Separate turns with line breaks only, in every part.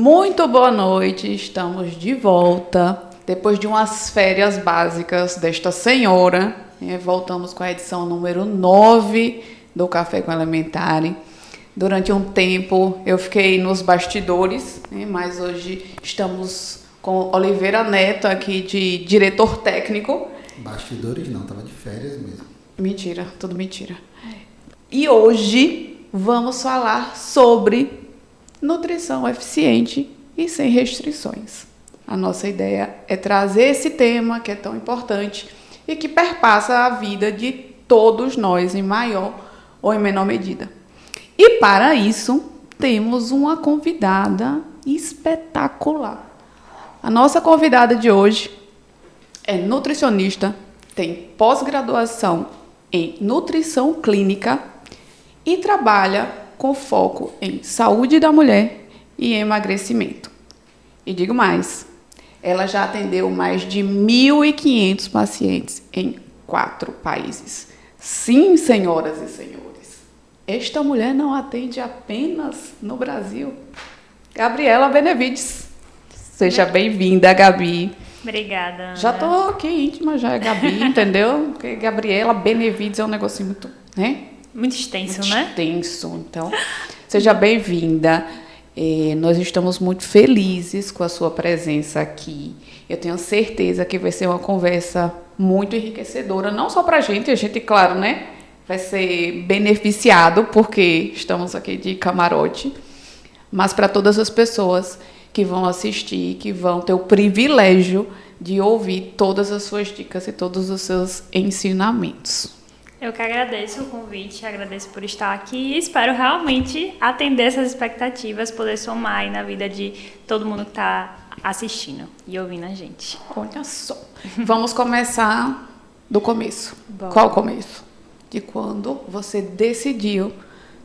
Muito boa noite, estamos de volta. Depois de umas férias básicas desta senhora, voltamos com a edição número 9 do Café com Elementare. Durante um tempo eu fiquei nos bastidores, mas hoje estamos com Oliveira Neto aqui de diretor técnico.
Bastidores não, estava de férias mesmo.
Mentira, tudo mentira. E hoje vamos falar sobre nutrição eficiente e sem restrições. A nossa ideia é trazer esse tema que é tão importante e que perpassa a vida de todos nós em maior ou em menor medida. E para isso, temos uma convidada espetacular. A nossa convidada de hoje é nutricionista, tem pós-graduação em nutrição clínica e trabalha com foco em saúde da mulher e emagrecimento. E digo mais, ela já atendeu mais de 1.500 pacientes em 4 países. Sim, senhoras e senhores, esta mulher não atende apenas no Brasil. Gabriela Benevides. Seja bem-vinda, Gabi.
Obrigada, Ana.
Já tô aqui íntima, já é Gabi, entendeu? Porque Gabriela Benevides é um negocinho muito, né?
Muito extenso,
muito
né?
extenso. Então, seja bem-vinda. Nós estamos muito felizes com a sua presença aqui. Eu tenho certeza que vai ser uma conversa muito enriquecedora, não só para a gente, claro, né? Vai ser beneficiado, porque estamos aqui de camarote, mas para todas as pessoas que vão assistir, que vão ter o privilégio de ouvir todas as suas dicas e todos os seus ensinamentos.
Eu que agradeço o convite, agradeço por estar aqui e espero realmente atender essas expectativas, poder somar aí na vida de todo mundo que está assistindo e ouvindo a gente.
Olha só. Vamos começar do começo.
Bom.
Qual o começo? De quando você decidiu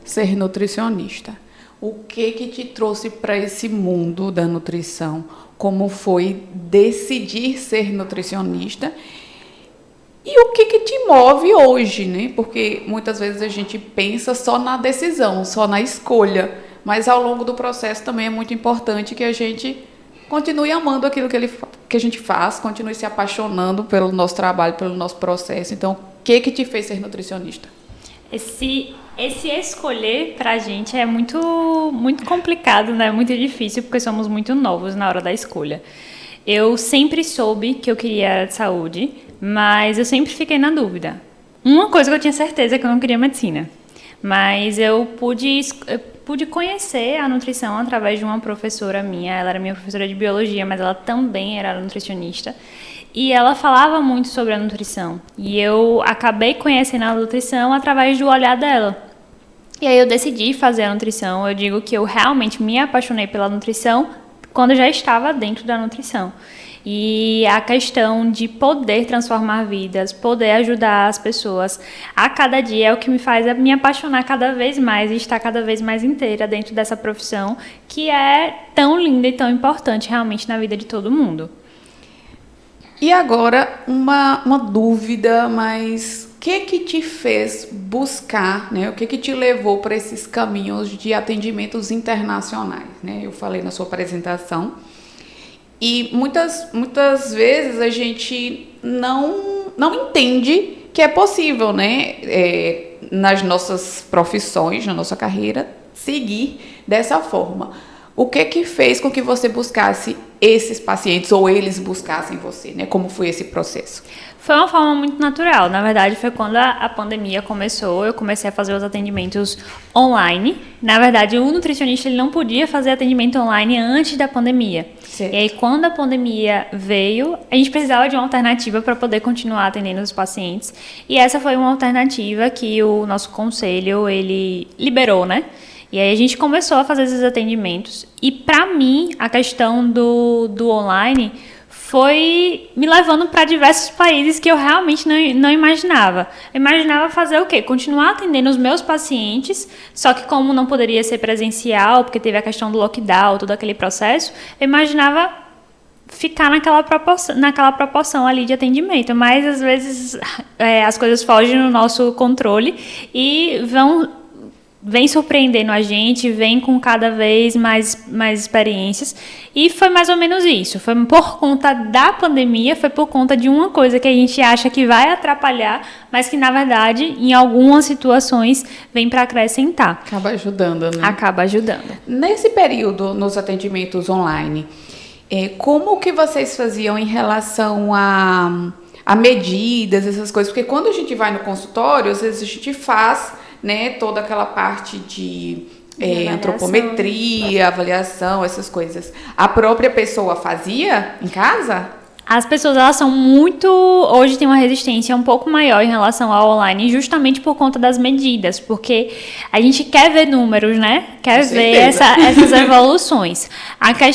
ser nutricionista. O que te trouxe para esse mundo da nutrição? Como foi decidir ser nutricionista? E o que te move hoje, né? Porque muitas vezes a gente pensa só na decisão, só na escolha, mas ao longo do processo também é muito importante que a gente continue amando aquilo que a gente faz, continue se apaixonando pelo nosso trabalho, pelo nosso processo. Então, o que te fez ser nutricionista?
Esse escolher pra gente é muito complicado, né? Muito difícil, porque somos muito novos na hora da escolha. Eu sempre soube que eu queria área de saúde, mas eu sempre fiquei na dúvida. Uma coisa que eu tinha certeza é que eu não queria medicina, mas eu pude conhecer a nutrição através de uma professora minha. Ela era minha professora de biologia, mas ela também era nutricionista. E ela falava muito sobre a nutrição. E eu acabei conhecendo a nutrição através do olhar dela. E aí eu decidi fazer a nutrição. Eu digo que eu realmente me apaixonei pela nutrição quando eu já estava dentro da nutrição. E a questão de poder transformar vidas, poder ajudar as pessoas a cada dia é o que me faz me apaixonar cada vez mais e estar cada vez mais inteira dentro dessa profissão que é tão linda e tão importante realmente na vida de todo mundo.
E agora, uma dúvida, mas o que te fez buscar, né? O que te levou para esses caminhos de atendimentos internacionais, né? Eu falei na sua apresentação. E muitas vezes a gente não entende que é possível, né? Nas nossas profissões, na nossa carreira, seguir dessa forma. O que fez com que você buscasse esses pacientes ou eles buscassem você, né? Como foi esse processo?
Foi uma forma muito natural. Na verdade, foi quando a pandemia começou, eu comecei a fazer os atendimentos online. Na verdade, o nutricionista ele não podia fazer atendimento online antes da pandemia.
Certo.
E aí, quando a pandemia veio, a gente precisava de uma alternativa para poder continuar atendendo os pacientes. E essa foi uma alternativa que o nosso conselho, ele liberou, né? E aí a gente começou a fazer esses atendimentos. E para mim, a questão do online foi me levando para diversos países que eu realmente não imaginava. Eu imaginava fazer o quê? Continuar atendendo os meus pacientes, só que como não poderia ser presencial, porque teve a questão do lockdown, todo aquele processo, eu imaginava ficar naquela proporção ali de atendimento. Mas, às vezes, as coisas fogem do nosso controle e vão vem surpreendendo a gente, vem com cada vez mais experiências. E foi mais ou menos isso. Foi por conta da pandemia, foi por conta de uma coisa que a gente acha que vai atrapalhar, mas que, na verdade, em algumas situações, vem para acrescentar.
Acaba ajudando, né?
Acaba ajudando.
Nesse período, nos atendimentos online, como que vocês faziam em relação a medidas, essas coisas? Porque quando a gente vai no consultório, às vezes a gente faz, né, toda aquela parte de antropometria, avaliação, essas coisas. A própria pessoa fazia em casa?
As pessoas, elas são muito... Hoje tem uma resistência um pouco maior em relação ao online, justamente por conta das medidas, porque a gente quer ver números, né? Quer ver essas evoluções.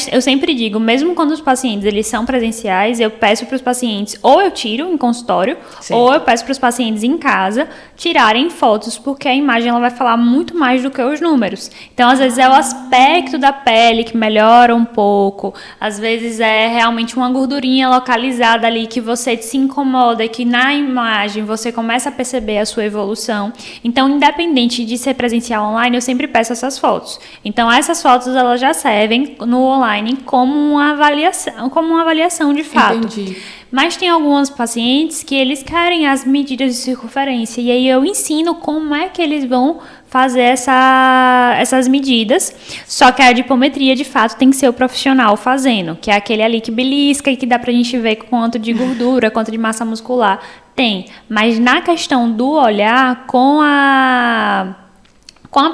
Eu sempre digo, mesmo quando os pacientes eles são presenciais, eu peço para os pacientes, ou eu tiro em consultório, ou eu peço para os pacientes em casa tirarem fotos, porque a imagem ela vai falar muito mais do que os números. Então, às vezes é o aspecto da pele que melhora um pouco, às vezes é realmente uma gordurinha localizada ali que você se incomoda e que na imagem você começa a perceber a sua evolução. Então, independente de ser presencial ou online, eu sempre peço essas fotos. Então, essas fotos elas já servem no online como uma avaliação de fato.
Entendi.
Mas tem alguns pacientes que eles querem as medidas de circunferência e aí eu ensino como é que eles vão fazer essas medidas, só que a adipometria de fato tem que ser o profissional fazendo, que é aquele ali que belisca e que dá pra gente ver quanto de gordura, quanto de massa muscular tem, mas na questão do olhar com a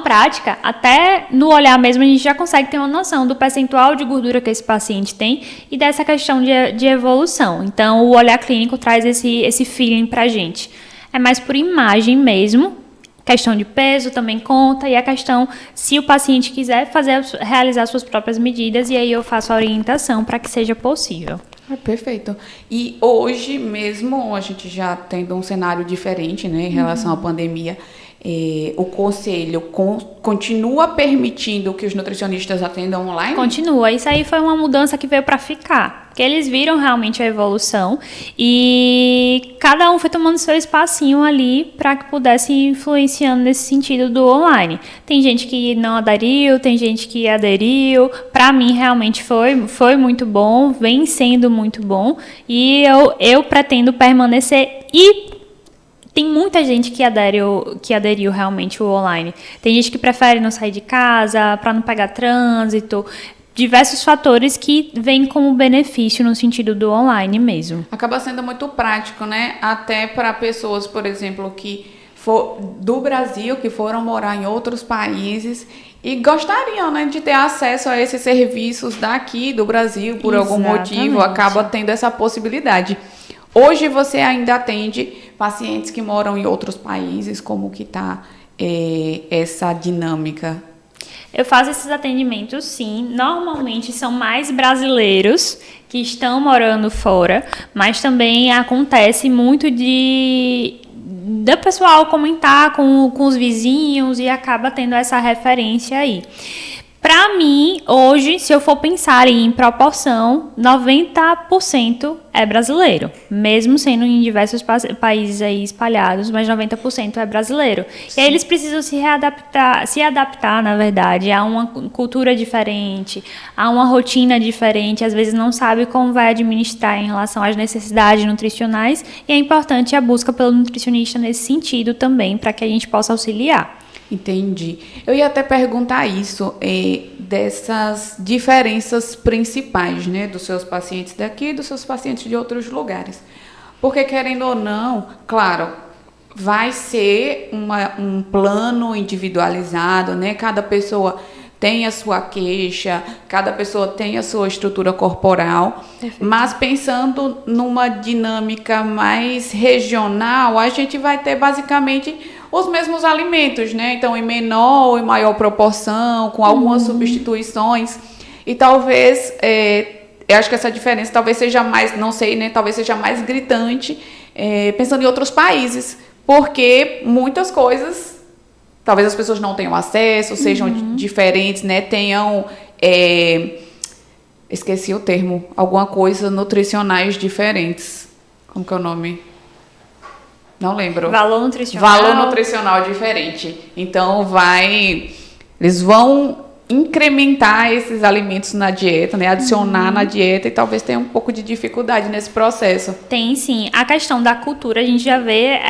prática, até no olhar mesmo, a gente já consegue ter uma noção do percentual de gordura que esse paciente tem e dessa questão de evolução. Então, o olhar clínico traz esse feeling pra gente. É mais por imagem mesmo, questão de peso também conta, e a questão, se o paciente quiser realizar suas próprias medidas, e aí eu faço a orientação para que seja possível.
Perfeito. E hoje mesmo, a gente já tendo um cenário diferente, né, em relação à pandemia, o conselho continua permitindo que os nutricionistas atendam online?
Continua. Isso aí foi uma mudança que veio para ficar. Porque eles viram realmente a evolução e cada um foi tomando seu espacinho ali para que pudesse ir influenciando nesse sentido do online. Tem gente que não aderiu, tem gente que aderiu. Para mim, realmente foi muito bom, vem sendo muito bom. E eu pretendo permanecer e tem muita gente que aderiu realmente ao online. Tem gente que prefere não sair de casa para não pegar trânsito. Diversos fatores que vêm como benefício no sentido do online mesmo.
Acaba sendo muito prático, né? Até para pessoas, por exemplo, que do Brasil, que foram morar em outros países e gostariam, né, de ter acesso a esses serviços daqui do Brasil, por algum motivo, acaba tendo essa possibilidade. Hoje você ainda atende pacientes que moram em outros países, como que está essa dinâmica?
Eu faço esses atendimentos, sim. Normalmente são mais brasileiros que estão morando fora, mas também acontece muito do pessoal comentar com os vizinhos e acaba tendo essa referência aí. Para mim, hoje, se eu for pensar em proporção, 90% é brasileiro, mesmo sendo em diversos países aí espalhados, mas 90% é brasileiro. Sim. E aí eles precisam se adaptar, na verdade, a uma cultura diferente, a uma rotina diferente, às vezes não sabe como vai administrar em relação às necessidades nutricionais, e é importante a busca pelo nutricionista nesse sentido também, para que a gente possa auxiliar.
Entendi. Eu ia até perguntar isso, dessas diferenças principais, né, dos seus pacientes daqui e dos seus pacientes de outros lugares. Porque, querendo ou não, claro, vai ser um plano individualizado, né? Cada pessoa tem a sua queixa, cada pessoa tem a sua estrutura corporal. Perfeito. Mas pensando numa dinâmica mais regional, a gente vai ter basicamente os mesmos alimentos, né? Então, em menor ou em maior proporção, com algumas substituições. E talvez, eu acho que essa diferença talvez seja mais, não sei, né? Talvez seja mais gritante, pensando em outros países. Porque muitas coisas, talvez as pessoas não tenham acesso, sejam diferentes, né? Tenham, esqueci o termo, alguma coisa nutricionais diferentes. Como que é o nome? Não lembro.
Valor nutricional.
Valor nutricional diferente. Então, eles vão incrementar esses alimentos na dieta, né? Adicionar na dieta e talvez tenha um pouco de dificuldade nesse processo.
Tem sim. A questão da cultura a gente já vê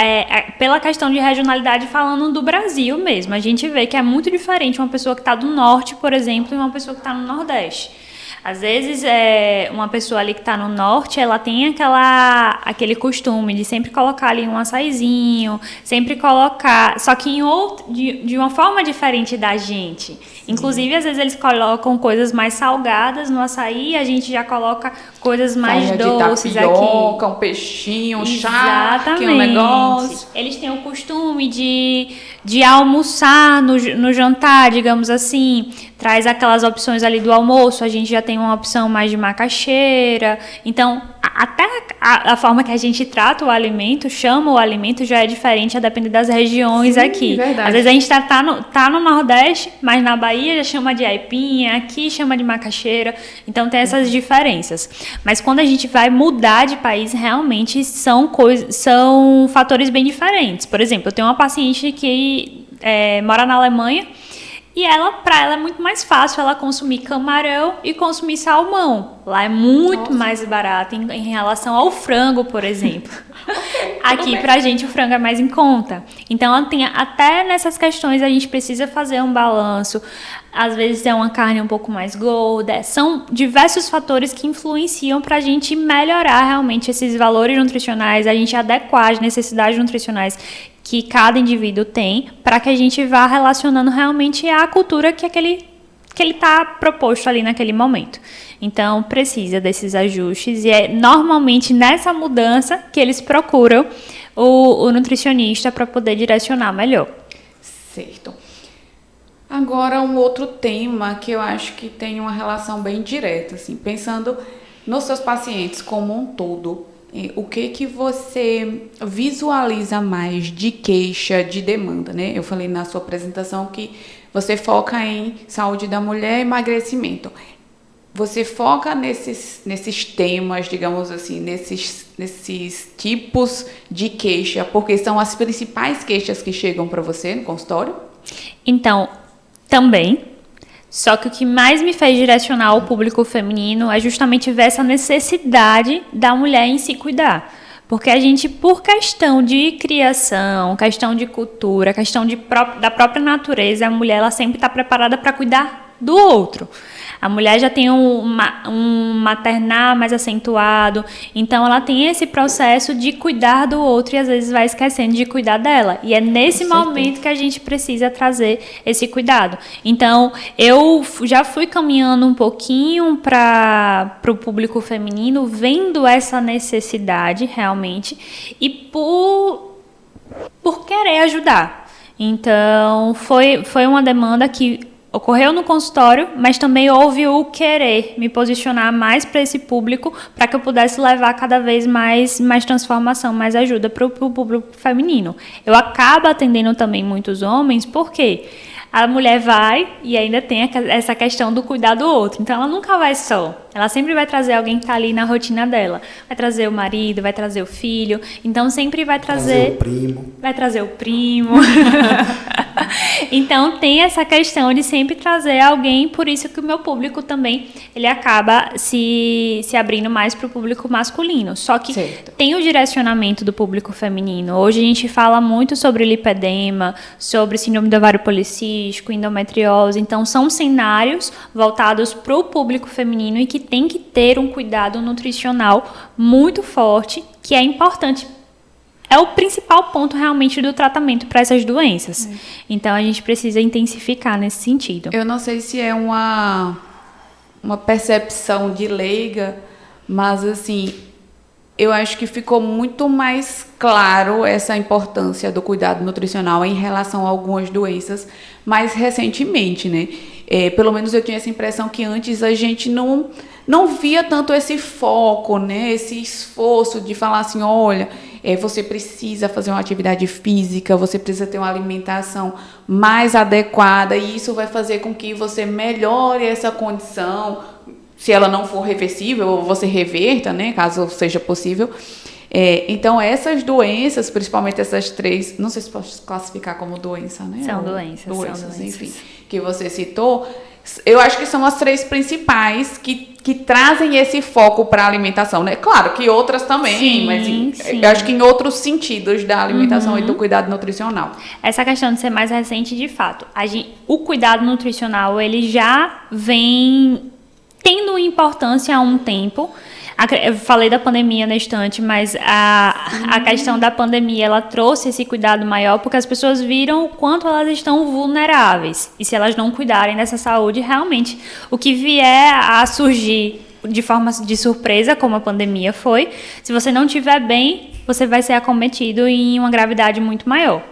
pela questão de regionalidade falando do Brasil mesmo. A gente vê que é muito diferente uma pessoa que está do norte, por exemplo, e uma pessoa que está no nordeste. Às vezes, uma pessoa ali que está no norte, ela tem aquele costume de sempre colocar ali um açaizinho, sempre colocar, só que de uma forma diferente da gente. Sim. Inclusive, às vezes eles colocam coisas mais salgadas no açaí, a gente já coloca coisas mais doces
tapioca,
aqui.
Um peixinho, um
Exatamente.
charque, um negócio.
Eles têm o costume de almoçar no jantar, digamos assim, traz aquelas opções ali do almoço, a gente já tem uma opção mais de macaxeira. Então, até a forma que a gente trata o alimento, chama o alimento, já é diferente a depender das regiões. Sim, aqui.
Verdade.
Às vezes a gente tá no Nordeste, mas na Bahia já chama de aipinha, aqui chama de macaxeira. Então tem essas diferenças. Mas quando a gente vai mudar de país, realmente são fatores bem diferentes. Por exemplo, eu tenho uma paciente que mora na Alemanha, e para ela é muito mais fácil ela consumir camarão e consumir salmão. Lá é muito mais barato em relação ao frango, por exemplo. Aqui, pra gente, o frango é mais em conta. Então, até nessas questões, a gente precisa fazer um balanço. Às vezes, é uma carne um pouco mais gorda. São diversos fatores que influenciam pra gente melhorar realmente esses valores nutricionais, a gente adequar as necessidades nutricionais que cada indivíduo tem, para que a gente vá relacionando realmente à cultura que ele está proposto ali naquele momento. Então, precisa desses ajustes, e é normalmente nessa mudança que eles procuram o nutricionista para poder direcionar melhor.
Certo. Agora, um outro tema que eu acho que tem uma relação bem direta, assim, pensando nos seus pacientes como um todo. O que você visualiza mais de queixa, de demanda, né? Eu falei na sua apresentação que você foca em saúde da mulher e emagrecimento. Você foca nesses temas, digamos assim, nesses tipos de queixa, porque são as principais queixas que chegam para você no consultório?
Então, também. Só que o que mais me fez direcionar ao público feminino é justamente ver essa necessidade da mulher em se cuidar. Porque a gente, por questão de criação, questão de cultura, questão da própria natureza, a mulher ela sempre está preparada para cuidar do outro. A mulher já tem um maternar mais acentuado, então ela tem esse processo de cuidar do outro e às vezes vai esquecendo de cuidar dela. E é nesse momento que a gente precisa trazer esse cuidado. Então, eu já fui caminhando um pouquinho para o público feminino, vendo essa necessidade realmente e por querer ajudar. Então, foi uma demanda que ocorreu no consultório, mas também houve o querer me posicionar mais para esse público, para que eu pudesse levar cada vez mais transformação, mais ajuda para o público feminino. Eu acabo atendendo também muitos homens, porque a mulher vai e ainda tem essa questão do cuidar do outro. Então, ela nunca vai só. Ela sempre vai trazer alguém que está ali na rotina dela. Vai trazer o marido, vai trazer o filho. Então, sempre vai trazer...
o primo.
Vai trazer o primo. Então, tem essa questão de sempre trazer alguém. Por isso que o meu público também, ele acaba se abrindo mais para o público masculino. Só que tem o direcionamento do público feminino. Hoje, a gente fala muito sobre lipedema, sobre síndrome do ovário policístico, endometriose. Então, são cenários voltados para o público feminino e que tem que ter um cuidado nutricional muito forte, que é importante. É o principal ponto realmente do tratamento para essas doenças. Então, a gente precisa intensificar nesse sentido.
Eu não sei se é uma percepção de leiga, mas assim, eu acho que ficou muito mais claro essa importância do cuidado nutricional em relação a algumas doenças mais recentemente, né? Pelo menos eu tinha essa impressão que antes a gente não via tanto esse foco, né? Esse esforço de falar assim, olha, você precisa fazer uma atividade física, você precisa ter uma alimentação mais adequada e isso vai fazer com que você melhore essa condição, se ela não for reversível, ou você reverta, né? Caso seja possível. Então, essas doenças, principalmente essas 3, não sei se pode classificar como doença, né?
São doenças.
Enfim, que você citou, eu acho que são as 3 principais que trazem esse foco para a alimentação, né? Claro que outras também,
Sim,
mas
sim.
eu acho que em outros sentidos da alimentação e do cuidado nutricional.
Essa questão de ser mais recente, de fato, o cuidado nutricional, ele já vem tendo importância há um tempo. Eu falei da pandemia na estante, mas a questão da pandemia, ela trouxe esse cuidado maior porque as pessoas viram o quanto elas estão vulneráveis. E se elas não cuidarem dessa saúde, realmente, o que vier a surgir de forma de surpresa, como a pandemia foi, se você não estiver bem, você vai ser acometido em uma gravidade muito maior.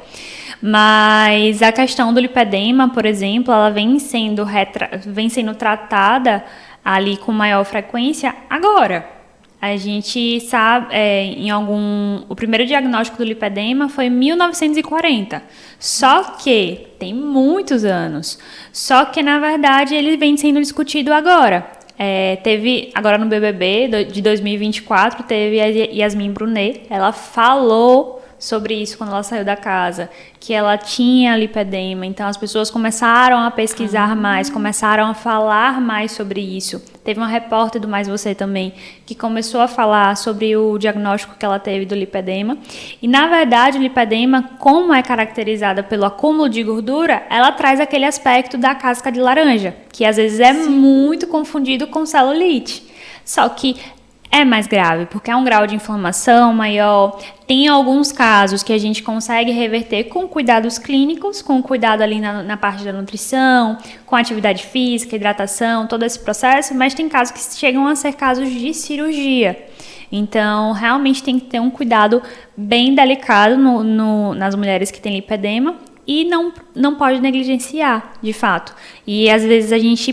Mas a questão do lipedema, por exemplo, ela vem sendo tratada ali com maior frequência agora. A gente sabe, o primeiro diagnóstico do lipedema foi em 1940. Só que tem muitos anos. Só que, na verdade, ele vem sendo discutido agora. Teve, agora no BBB de 2024, teve a Yasmin Brunet. Ela falou sobre isso quando ela saiu da casa, que ela tinha lipedema. Então, as pessoas começaram a pesquisar mais, começaram a falar mais sobre isso. Teve uma repórter do Mais Você também, que começou a falar sobre o diagnóstico que ela teve do lipedema. E, na verdade, o lipedema, como é caracterizada pelo acúmulo de gordura, ela traz aquele aspecto da casca de laranja, que às vezes é muito confundido com celulite. Só que é mais grave, porque é um grau de inflamação maior. Tem alguns casos que a gente consegue reverter com cuidados clínicos, com cuidado ali na parte da nutrição, com atividade física, hidratação, todo esse processo, mas tem casos que chegam a ser casos de cirurgia. Então, realmente tem que ter um cuidado bem delicado nas mulheres que têm lipedema e não pode negligenciar, de fato. E às vezes a gente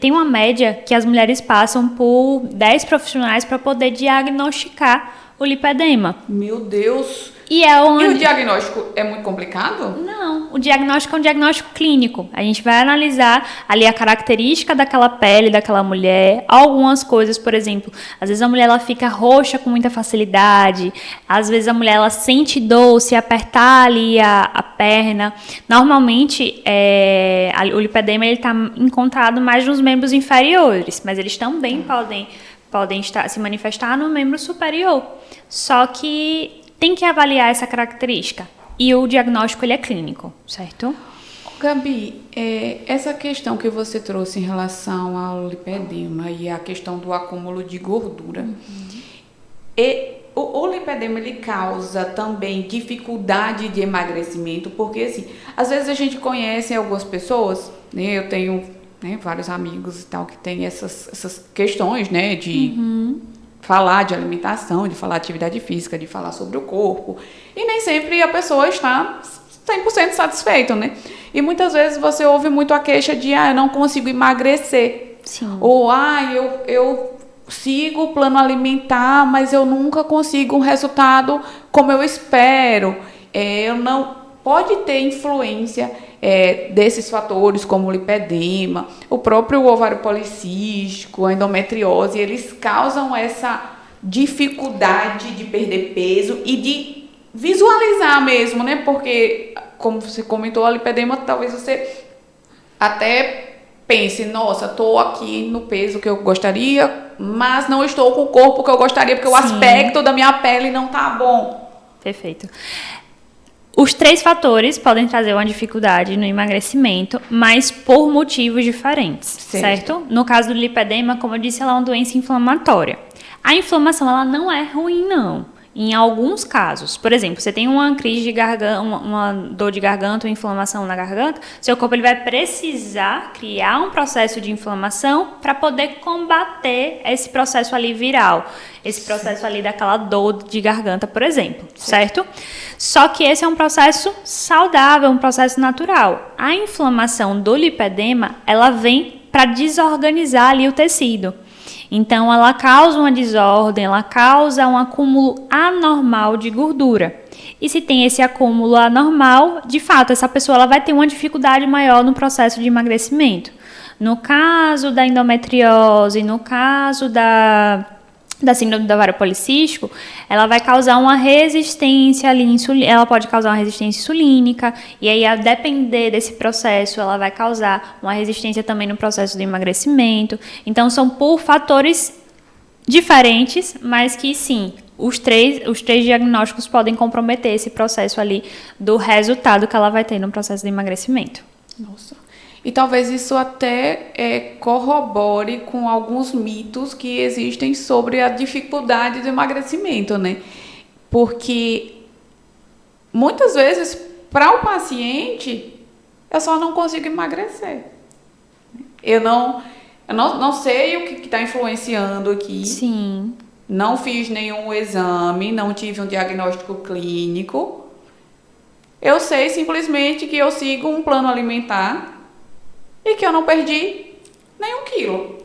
tem uma média que as mulheres passam por 10 profissionais para poder diagnosticar o lipedema.
Meu Deus!
E
o diagnóstico é muito complicado?
Não, o diagnóstico é um diagnóstico clínico. A gente vai analisar ali a característica daquela pele, daquela mulher, algumas coisas, por exemplo, às vezes a mulher ela fica roxa com muita facilidade, às vezes a mulher ela sente dor se apertar ali a perna. Normalmente, o lipedema está encontrado mais nos membros inferiores, mas eles também podem se manifestar no membro superior. Só que tem que avaliar essa característica. E o diagnóstico ele é clínico, certo?
Gabi, essa questão que você trouxe em relação ao lipedema e a questão do acúmulo de gordura, o lipedema ele causa também dificuldade de emagrecimento, porque assim, às vezes a gente conhece algumas pessoas, né, eu tenho vários amigos e tal que tem essas questões, né, de falar de alimentação, de falar de atividade física, de falar sobre o corpo. E nem sempre a pessoa está 100% satisfeita, né? E muitas vezes você ouve muito a queixa de, eu não consigo emagrecer.
Sim.
Ou, eu sigo o plano alimentar, mas eu nunca consigo um resultado como eu espero. Pode ter influência desses fatores como o lipedema, o próprio ovário policístico, a endometriose, eles causam essa dificuldade de perder peso e de visualizar mesmo, né? Porque, como você comentou, a lipedema, talvez você até pense, nossa, estou aqui no peso que eu gostaria, mas não estou com o corpo que eu gostaria, porque o aspecto da minha pele não tá bom.
Perfeito. Os 3 fatores podem trazer uma dificuldade no emagrecimento, mas por motivos diferentes, certo? No caso do lipedema, como eu disse, ela é uma doença inflamatória. A inflamação, ela não é ruim, não. Em alguns casos, por exemplo, você tem uma crise de garganta, uma dor de garganta ou inflamação na garganta, seu corpo ele vai precisar criar um processo de inflamação para poder combater esse processo ali viral, esse processo ali daquela dor de garganta, por exemplo, certo? Só que esse é um processo saudável, um processo natural. A inflamação do lipedema, ela vem para desorganizar ali o tecido. Então, ela causa uma desordem, ela causa um acúmulo anormal de gordura. E se tem esse acúmulo anormal, de fato, essa pessoa ela vai ter uma dificuldade maior no processo de emagrecimento. No caso da endometriose, no caso da síndrome do ovário policístico, ela vai causar uma resistência ali, ela pode causar uma resistência insulínica, e aí, a depender desse processo, ela vai causar uma resistência também no processo do emagrecimento. Então, são por fatores diferentes, mas que sim, os três diagnósticos podem comprometer esse processo ali do resultado que ela vai ter no processo de emagrecimento.
Nossa. E talvez isso até corrobore com alguns mitos que existem sobre a dificuldade do emagrecimento, né? Porque muitas vezes, para o paciente, eu só não consigo emagrecer. Eu não sei o que está influenciando aqui.
Sim.
Não fiz nenhum exame, não tive um diagnóstico clínico. Eu sei simplesmente que eu sigo um plano alimentar e que eu não perdi nenhum quilo.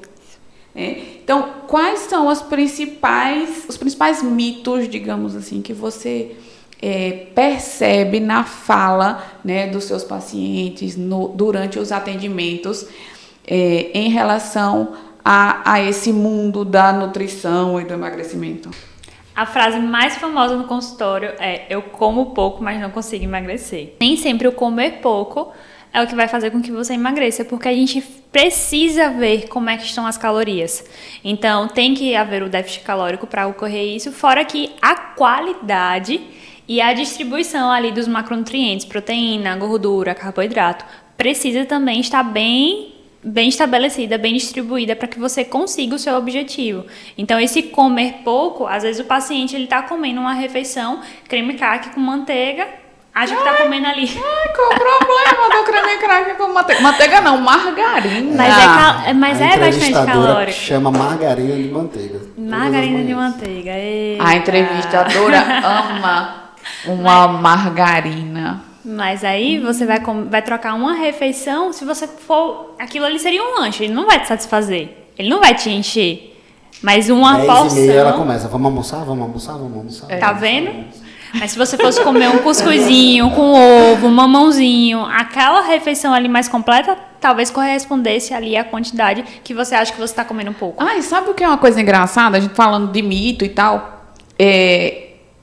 Então, quais são os principais mitos, digamos assim, que você percebe na fala, né, dos seus pacientes durante os atendimentos em relação a esse mundo da nutrição e do emagrecimento?
A frase mais famosa no consultório é: eu como pouco, mas não consigo emagrecer. Nem sempre o comer pouco é o que vai fazer com que você emagreça, porque a gente precisa ver como é que estão as calorias. Então, tem que haver o déficit calórico para ocorrer isso, fora que a qualidade e a distribuição ali dos macronutrientes, proteína, gordura, carboidrato, precisa também estar bem estabelecida, bem distribuída, para que você consiga o seu objetivo. Então, esse comer pouco, às vezes o paciente ele está comendo uma refeição, creme crack com manteiga, acha que está comendo ali.
Qual o problema do creme crack com manteiga? Manteiga não, margarina.
Mas é bastante calórico.
Chama margarina de manteiga.
Margarina de manteiga. Eita.
A entrevistadora ama uma margarina.
Mas aí você vai trocar uma refeição, se você for... Aquilo ali seria um lanche, ele não vai te satisfazer. Ele não vai te encher. Mas uma porção...
10h30 ela começa, vamos almoçar.
Tá vendo? Mas se você fosse comer um cuscuzinho com ovo, um mamãozinho, aquela refeição ali mais completa, talvez correspondesse ali à quantidade que você acha que você está comendo um pouco.
E sabe o que é uma coisa engraçada? A gente falando de mito e tal,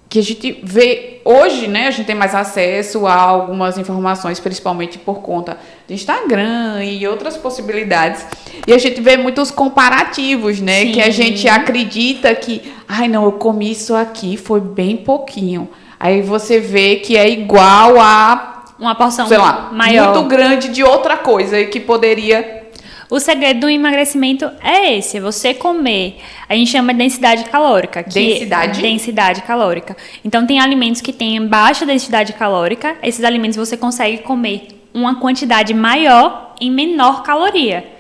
que a gente vê hoje, né? A gente tem mais acesso a algumas informações, principalmente por conta do Instagram e outras possibilidades. E a gente vê muitos comparativos, né?
Sim.
Que a gente acredita que, não, eu comi isso aqui, foi bem pouquinho. Aí você vê que é igual a
uma porção,
sei lá,
maior,
muito grande de outra coisa que poderia...
O segredo do emagrecimento é esse, você comer. A gente chama de densidade calórica. Densidade calórica. Então, tem alimentos que têm baixa densidade calórica. Esses alimentos você consegue comer uma quantidade maior em menor caloria.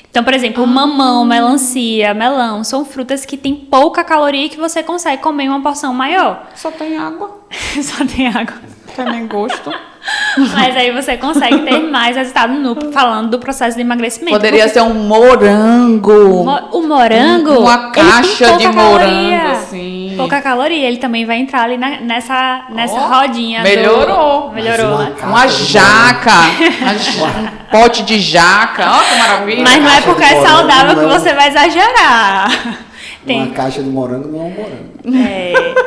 Então, por exemplo, mamão, melancia, melão, são frutas que têm pouca caloria e que você consegue comer em uma porção maior.
Só tem água.
Só tem água.
Não tem nem gosto.
Mas aí você consegue ter mais resultado falando do processo de emagrecimento.
Poderia ser um morango.
O morango,
uma caixa de morango, assim.
Pouca caloria, ele também vai entrar ali nessa rodinha.
Melhorou,
né?
Uma jaca, um pote de jaca, ó que maravilha.
Mas não é porque é saudável que você vai exagerar.
Uma caixa de morango não é um morango.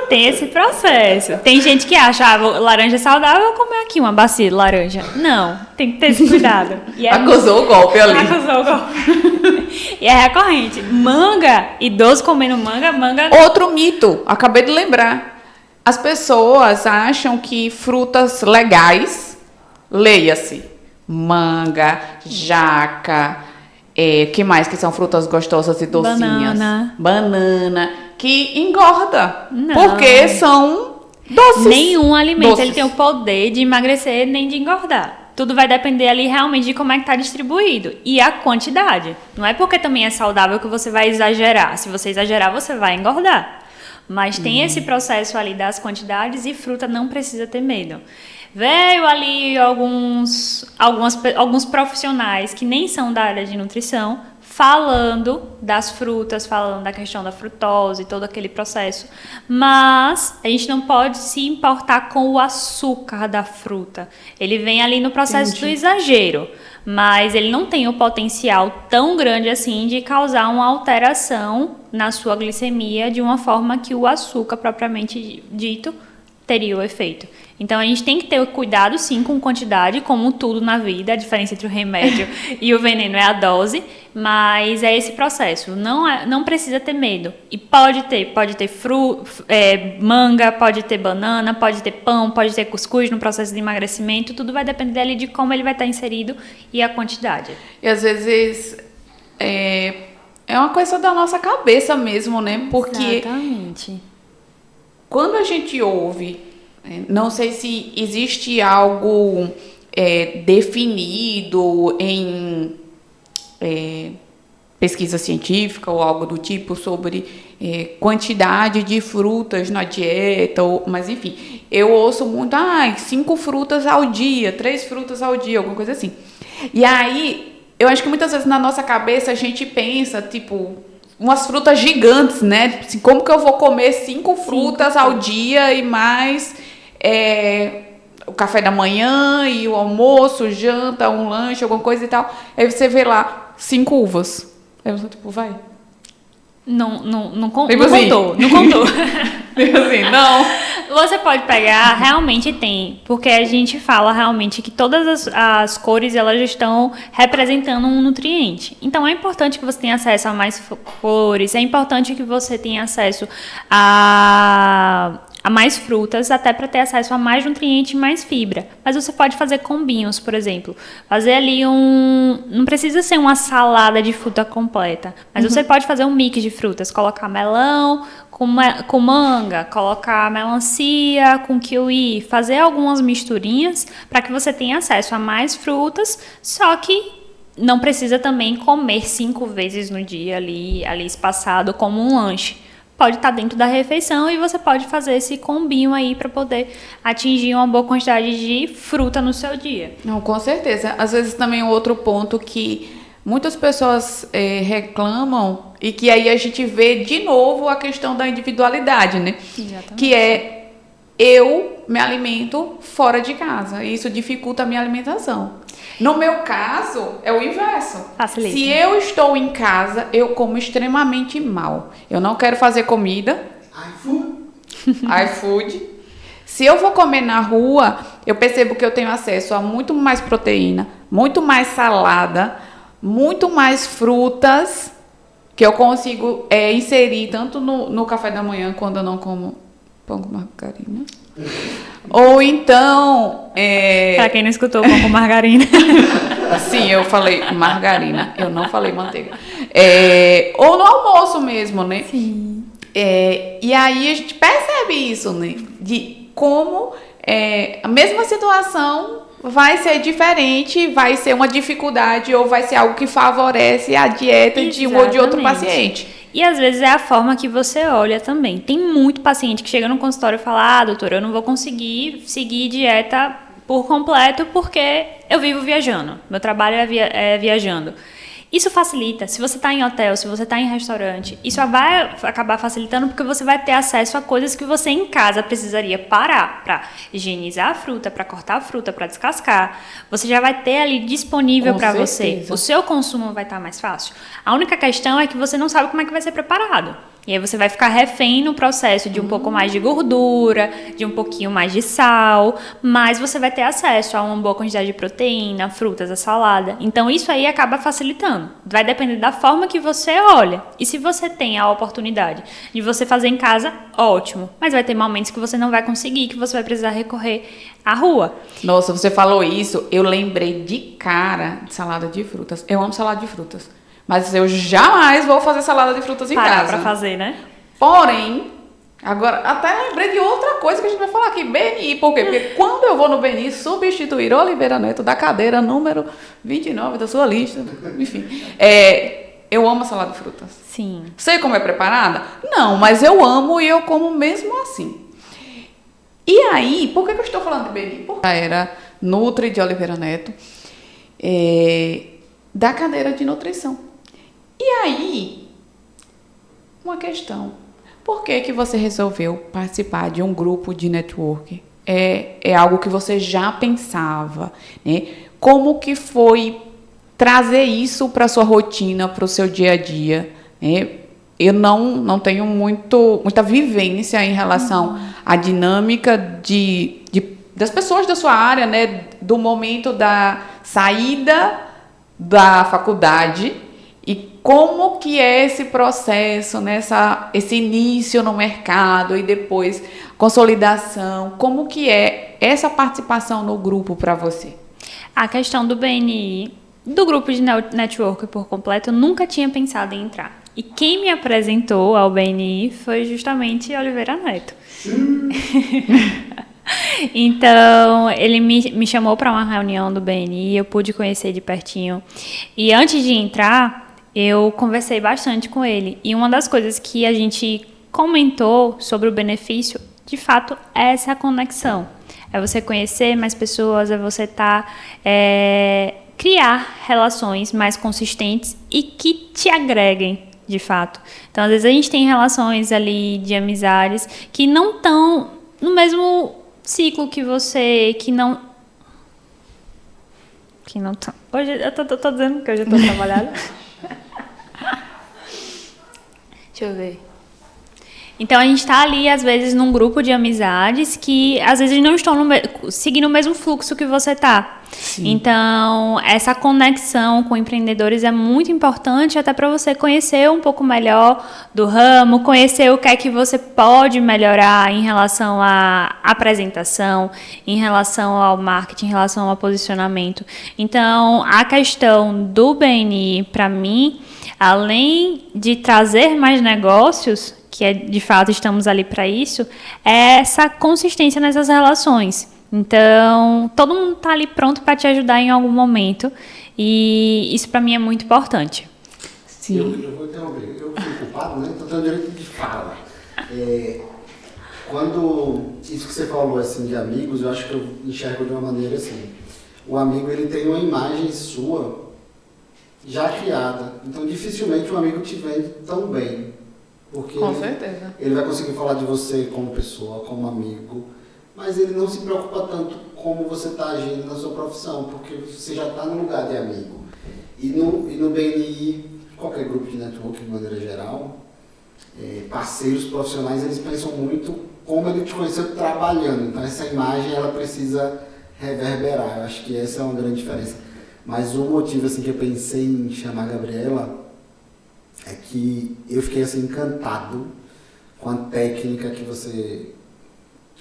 Tem esse processo. Tem gente que acha, laranja é saudável, eu vou comer aqui uma bacia de laranja. Não, tem que ter esse cuidado.
Acusou o golpe ali.
Acusou o golpe. E é recorrente. Manga, idoso comendo manga.
Outro mito, acabei de lembrar. As pessoas acham que frutas legais, leia-se, manga, jaca... que mais que são frutas gostosas e docinhas? Banana, que engorda. Não. Porque são doces.
Nenhum alimento ele tem o poder de emagrecer nem de engordar. Tudo vai depender ali realmente de como é que está distribuído. E a quantidade. Não é porque também é saudável que você vai exagerar. Se você exagerar, você vai engordar. Mas tem esse processo ali das quantidades e fruta não precisa ter medo. Veio ali alguns profissionais que nem são da área de nutrição falando das frutas, falando da questão da frutose, todo aquele processo. Mas a gente não pode se importar com o açúcar da fruta. Ele vem ali no processo do exagero, mas ele não tem o potencial tão grande assim de causar uma alteração na sua glicemia de uma forma que o açúcar propriamente dito teria o efeito. Então a gente tem que ter cuidado sim com quantidade, como tudo na vida. A diferença entre o remédio e o veneno é a dose, mas é esse processo. Não precisa ter medo. E pode ter manga, pode ter banana, pode ter pão, pode ter cuscuz no processo de emagrecimento. Tudo vai depender ali de como ele vai estar inserido e a quantidade.
E às vezes é uma coisa da nossa cabeça mesmo, né? Porque
exatamente.
Quando a gente ouve, não sei se existe algo definido em pesquisa científica ou algo do tipo sobre quantidade de frutas na dieta, mas enfim, eu ouço muito, 5 frutas ao dia, 3 frutas ao dia, alguma coisa assim. E aí, eu acho que muitas vezes na nossa cabeça a gente pensa, tipo, umas frutas gigantes, né? Assim, como que eu vou comer 5 frutas ao dia e mais o café da manhã e o almoço, janta, um lanche, alguma coisa e tal. Aí você vê lá 5 uvas. Aí você, tipo, vai.
Não
assim.
contou. Não contou.
Tipo assim, não.
Você pode pegar, realmente tem, porque a gente fala realmente que todas as cores elas estão representando um nutriente. Então é importante que você tenha acesso a mais cores, é importante que você tenha acesso a mais frutas, até para ter acesso a mais nutriente e mais fibra. Mas você pode fazer combinhos, por exemplo. Fazer ali não precisa ser uma salada de fruta completa, mas você pode fazer um mix de frutas. Colocar melão com manga, colocar melancia com kiwi. Fazer algumas misturinhas para que você tenha acesso a mais frutas, só que não precisa também comer 5 vezes no dia ali espaçado como um lanche. Pode estar dentro da refeição e você pode fazer esse combinho aí para poder atingir uma boa quantidade de fruta no seu dia.
Não, com certeza. Às vezes também outro ponto que muitas pessoas reclamam e que aí a gente vê de novo a questão da individualidade, né?
Exatamente.
Que eu me alimento fora de casa e isso dificulta a minha alimentação. No meu caso, é o inverso.
Facilita.
Se eu estou em casa, eu como extremamente mal. Eu não quero fazer comida. iFood. Se eu vou comer na rua, eu percebo que eu tenho acesso a muito mais proteína, muito mais salada, muito mais frutas que eu consigo inserir tanto no café da manhã, quando eu não como pão com margarina. Ou então...
Pra quem não escutou, pão com margarina.
Sim, eu falei margarina, eu não falei manteiga. Ou no almoço mesmo, né?
Sim.
E aí a gente percebe isso, né? De como a mesma situação vai ser diferente, vai ser uma dificuldade ou vai ser algo que favorece a dieta de um ou de outro paciente.
E às vezes é a forma que você olha também. Tem muito paciente que chega no consultório e fala: doutora, eu não vou conseguir seguir dieta por completo porque eu vivo viajando. Meu trabalho é viajando. Isso facilita. Se você está em hotel, se você está em restaurante, isso vai acabar facilitando porque você vai ter acesso a coisas que você em casa precisaria parar para higienizar a fruta, para cortar a fruta, para descascar. Você já vai ter ali disponível para você. O seu consumo vai estar mais fácil. A única questão é que você não sabe como é que vai ser preparado. E aí você vai ficar refém no processo de um pouco mais de gordura, de um pouquinho mais de sal, mas você vai ter acesso a uma boa quantidade de proteína, frutas, a salada. Então isso aí acaba facilitando. Vai depender da forma que você olha. E se você tem a oportunidade de você fazer em casa, ótimo. Mas vai ter momentos que você não vai conseguir, que você vai precisar recorrer à rua.
Nossa, você falou isso, eu lembrei de cara de salada de frutas. Eu amo salada de frutas. Mas eu jamais vou fazer salada de frutas em casa.
Pra fazer, né?
Porém, agora, até lembrei de outra coisa que a gente vai falar aqui, BNI. Por quê? Porque quando eu vou no BNI substituir Oliveira Neto da cadeira número 29 da sua lista, enfim, eu amo a salada de frutas.
Sim.
Sei como é preparada? Não, mas eu amo e eu como mesmo assim. E aí, por que eu estou falando de BNI? Porque era Nutri de Oliveira Neto, da cadeira de nutrição. E aí, uma questão. Por que que você resolveu participar de um grupo de network? É algo que você já pensava, né? Como que foi trazer isso para a sua rotina, para o seu dia a dia, né? Eu não tenho muita vivência em relação à dinâmica das pessoas da sua área, né? Do momento da saída da faculdade e como que é esse processo, né? Esse início no mercado e depois consolidação. Como que é essa participação no grupo para você?
A questão do BNI, do grupo de network por completo, eu nunca tinha pensado em entrar. E quem me apresentou ao BNI foi justamente Oliveira Neto. Então, ele me chamou para uma reunião do BNI, eu pude conhecer de pertinho. E antes de entrar, eu conversei bastante com ele. E uma das coisas que a gente comentou sobre o benefício, de fato, é essa conexão. É você conhecer mais pessoas, é você criar relações mais consistentes e que te agreguem, de fato. Então, às vezes a gente tem relações ali de amizades que não estão no mesmo ciclo que você, que não estão. Hoje eu tô dizendo que hoje eu tô trabalhando. Deixa eu ver. Então, a gente está ali, às vezes, num grupo de amizades que, às vezes, não estão seguindo o mesmo fluxo que você está. Então, essa conexão com empreendedores é muito importante até para você conhecer um pouco melhor do ramo, conhecer o que é que você pode melhorar em relação à apresentação, em relação ao marketing, em relação ao posicionamento. Então, a questão do BNI, para mim, além de trazer mais negócios, que de fato estamos ali para isso, é essa consistência nessas relações. Então, todo mundo está ali pronto para te ajudar em algum momento, e isso para mim é muito importante.
Sim. Eu vou interromper, eu fui culpado, né? Então tenho direito de fala. Quando isso que você falou assim, de amigos, eu acho que eu enxergo de uma maneira assim. O amigo, ele tem uma imagem sua já criada, então dificilmente um amigo te vende tão bem. Porque
com certeza.
Ele vai conseguir falar de você como pessoa, como amigo, mas ele não se preocupa tanto como você está agindo na sua profissão, porque você já está no lugar de amigo. E no BNI, qualquer grupo de network de maneira geral, parceiros profissionais, eles pensam muito como ele te conheceu trabalhando. Então essa imagem, ela precisa reverberar. Eu acho que essa é uma grande diferença. Mas o motivo assim, que eu pensei em chamar a Gabriela é que eu fiquei assim, encantado com a técnica que você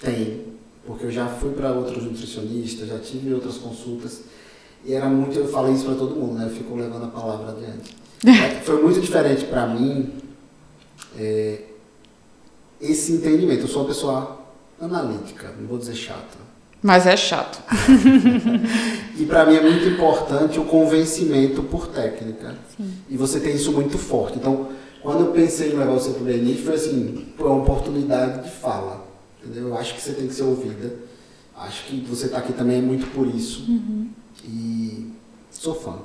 tem, porque eu já fui para outros nutricionistas, já tive outras consultas, e era muito, eu falei isso para todo mundo, né? Eu fico levando a palavra adiante. Foi muito diferente para mim esse entendimento. Eu sou uma pessoa analítica, não vou dizer chata.
Mas é chato.
E para mim é muito importante o convencimento por técnica.
Sim.
E você tem isso muito forte. Então, quando eu pensei em levar você para o BNI, foi assim, foi uma oportunidade de fala. Entendeu? Eu acho que você tem que ser ouvida. Acho que você está aqui também é muito por isso.
Uhum.
E sou fã.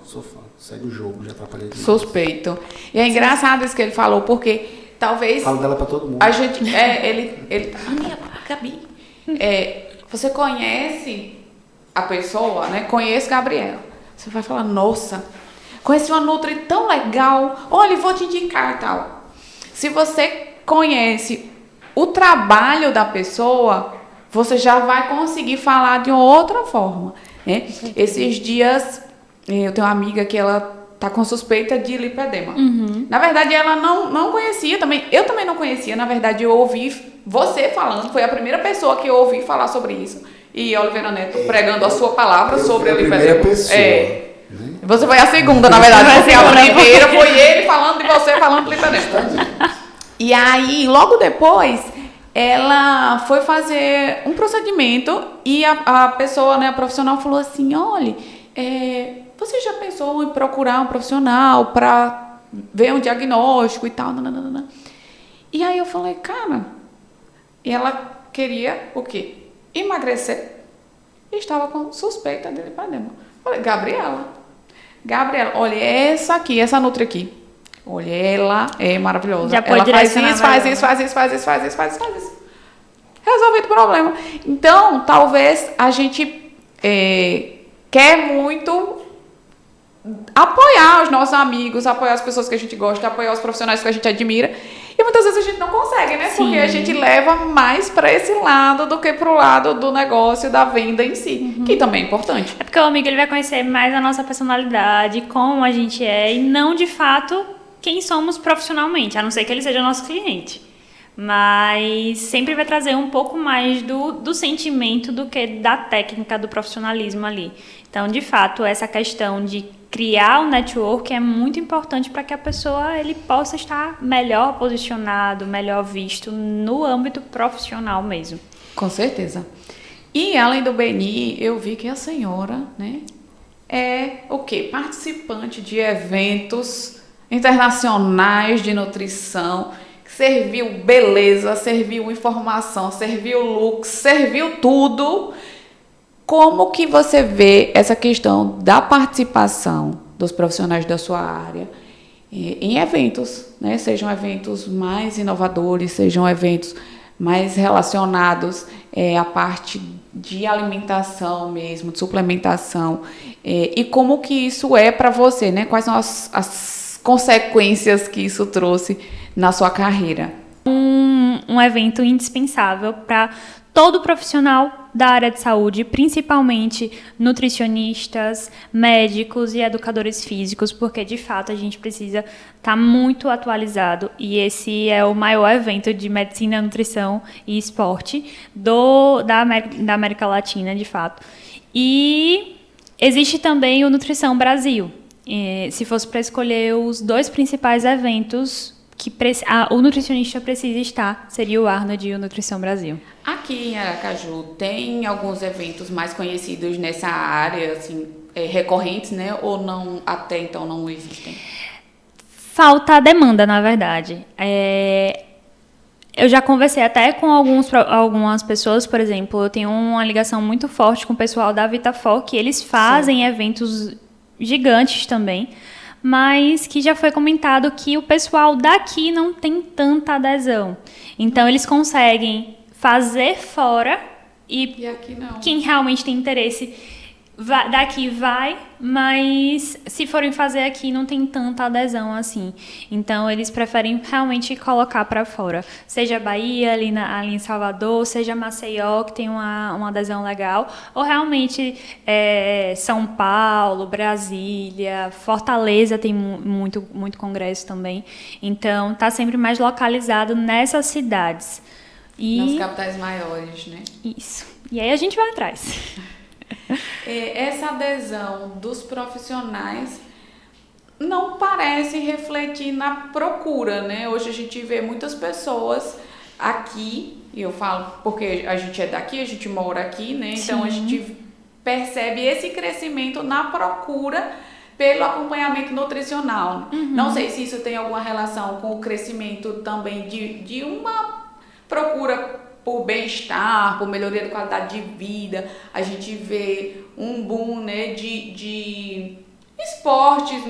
Segue o jogo, já atrapalhei demais.
Suspeito. E é engraçado isso que ele falou, porque talvez...
Falo dela para todo mundo.
A gente... ele Gabi... você conhece a pessoa, né? Conhece Gabriela. Você vai falar, nossa, conheci uma Nutri tão legal. Olha, vou te indicar e tal. Se você conhece o trabalho da pessoa, você já vai conseguir falar de outra forma, né? Esses dias, eu tenho uma amiga que ela tá com suspeita de lipedema.
Uhum.
Na verdade, ela não conhecia também. Eu também não conhecia. Na verdade, eu ouvi você falando. Foi a primeira pessoa que eu ouvi falar sobre isso. E Oliveira Neto pregando a sua palavra sobre a lipedema.
Primeira pessoa.
Né? Você foi a segunda, na verdade. Porque a primeira foi ele falando de você falando de lipedema. E aí, logo depois, ela foi fazer um procedimento e a pessoa, né, a profissional falou assim, olha, você já pensou em procurar um profissional para ver um diagnóstico e tal? Nananana. E aí eu falei, cara, e ela queria o quê? Emagrecer. E estava com suspeita de lipedema. Falei, Gabriela, olha, essa Nutri aqui. olha, ela é maravilhosa.
Já pode
Ela faz
direcionar
isso, faz
melhor.
isso, faz isso, faz isso, faz isso, faz isso, faz isso. Resolvido o problema. Então, talvez a gente quer muito apoiar os nossos amigos, apoiar as pessoas que a gente gosta, apoiar os profissionais que a gente admira. E muitas vezes a gente não consegue, né?
Sim.
Porque a gente leva mais para esse lado do que pro lado do negócio, da venda em si, que também é importante.
É porque o amigo ele vai conhecer mais a nossa personalidade, como a gente é, e não de fato quem somos profissionalmente, a não ser que ele seja nosso cliente. Mas sempre vai trazer um pouco mais do sentimento do que da técnica, do profissionalismo ali. Então, de fato, essa questão de criar o network é muito importante para que a pessoa ele possa estar melhor posicionado, melhor visto no âmbito profissional mesmo.
Com certeza. E além do BNI, eu vi que a senhora, né, é o quê? Participante de eventos internacionais de nutrição, que serviu beleza, serviu informação, serviu looks, serviu tudo. Como que você vê essa questão da participação dos profissionais da sua área em eventos, né? Sejam eventos mais inovadores, sejam eventos mais relacionados à parte de alimentação mesmo, de suplementação, e como que isso é para você, né? Quais são as consequências que isso trouxe na sua carreira?
Um evento indispensável para todo profissional da área de saúde, principalmente nutricionistas, médicos e educadores físicos, porque de fato a gente precisa estar muito atualizado e esse é o maior evento de medicina, nutrição e esporte da América Latina, de fato. E existe também o Nutrição Brasil. Se fosse para escolher os dois principais eventos que o nutricionista precisa estar, seria o Arnold e o Nutrição Brasil.
Aqui em Aracaju tem alguns eventos mais conhecidos nessa área, assim, recorrentes, né? Ou não, até então não existem?
Falta a demanda, na verdade. Eu já conversei até com algumas pessoas, por exemplo, eu tenho uma ligação muito forte com o pessoal da Vitafor, que eles fazem eventos gigantes também, mas que já foi comentado que o pessoal daqui não tem tanta adesão. Então, eles conseguem fazer fora e
aqui não.
Quem realmente tem interesse daqui vai, mas se forem fazer aqui não tem tanta adesão assim. Então, eles preferem realmente colocar para fora. Seja Bahia, ali em Salvador, seja Maceió, que tem uma adesão legal, ou realmente São Paulo, Brasília, Fortaleza tem muito congresso também. Então, está sempre mais localizado nessas cidades.
Nas capitais maiores, né?
Isso. E aí a gente vai atrás.
Essa adesão dos profissionais não parece refletir na procura, né? Hoje a gente vê muitas pessoas aqui, e eu falo porque a gente é daqui, a gente mora aqui, né? Então a gente percebe esse crescimento na procura pelo acompanhamento nutricional. Não sei se isso tem alguma relação com o crescimento também de uma procura por bem-estar, por melhoria da qualidade de vida. A gente vê um boom, né, de esportes,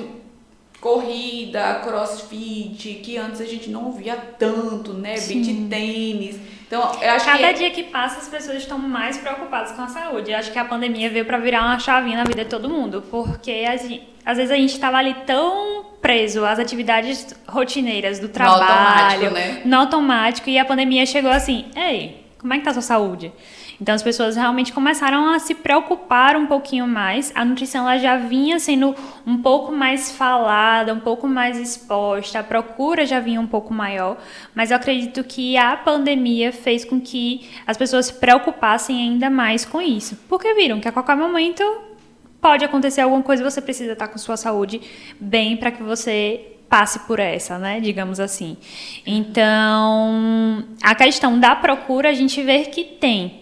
corrida, crossfit, que antes a gente não via tanto, né, beach tênis. Então, eu acho
Cada dia que passa, as pessoas estão mais preocupadas com a saúde. Eu acho que a pandemia veio para virar uma chavinha na vida de todo mundo, porque às vezes a gente estava ali tão preso às atividades rotineiras do trabalho, no automático, e a pandemia chegou assim, ei, como é que tá a sua saúde? Então as pessoas realmente começaram a se preocupar um pouquinho mais. A nutrição ela já vinha sendo um pouco mais falada, um pouco mais exposta, a procura já vinha um pouco maior, mas eu acredito que a pandemia fez com que as pessoas se preocupassem ainda mais com isso, porque viram que a qualquer momento pode acontecer alguma coisa e você precisa estar com sua saúde bem para que você passe por essa, né? Digamos assim. Então, a questão da procura a gente vê que tem.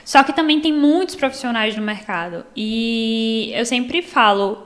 Só que também tem muitos profissionais no mercado. E eu sempre falo,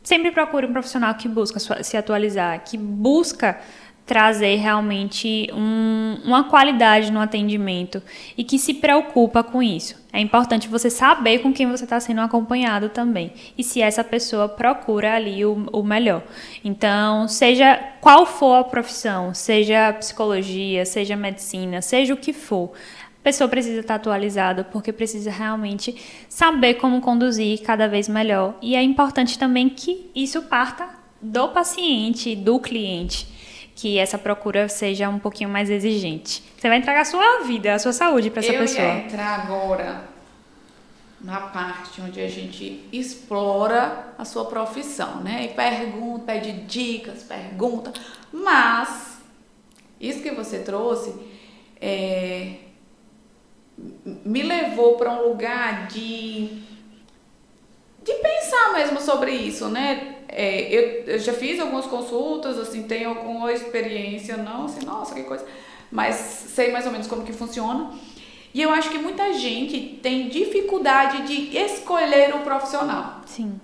sempre procure um profissional que busca se atualizar, que busca trazer realmente uma qualidade no atendimento e que se preocupa com isso. É importante você saber com quem você está sendo acompanhado também e se essa pessoa procura ali o melhor. Então, seja qual for a profissão, seja psicologia, seja medicina, seja o que for, a pessoa precisa estar atualizada porque precisa realmente saber como conduzir cada vez melhor. E é importante também que isso parta do paciente, do cliente, que essa procura seja um pouquinho mais exigente. Você vai entregar a sua vida, a sua saúde para essa pessoa.
Eu ia entrar agora na parte onde a gente explora a sua profissão, né? E pergunta, pede dicas, pergunta. Mas isso que você trouxe me levou para um lugar de pensar mesmo sobre isso, né? Eu já fiz algumas consultas, assim, tenho alguma experiência, não assim, nossa, que coisa, mas sei mais ou menos como que funciona. E eu acho que muita gente tem dificuldade de escolher o profissional.
Sim.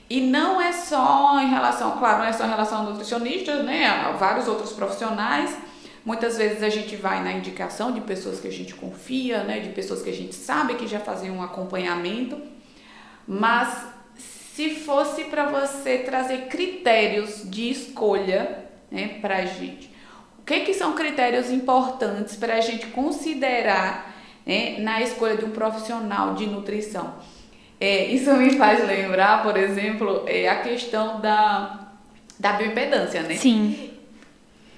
E não é só em relação, claro, não é só em relação ao nutricionista, né? Há vários outros profissionais. Muitas vezes a gente vai na indicação de pessoas que a gente confia, né? De pessoas que a gente sabe que já fazem um acompanhamento. Mas se fosse para você trazer critérios de escolha, né, para a gente, o que são critérios importantes para a gente considerar, né, na escolha de um profissional de nutrição? Isso me faz lembrar, por exemplo, a questão da bioimpedância, né?
Sim.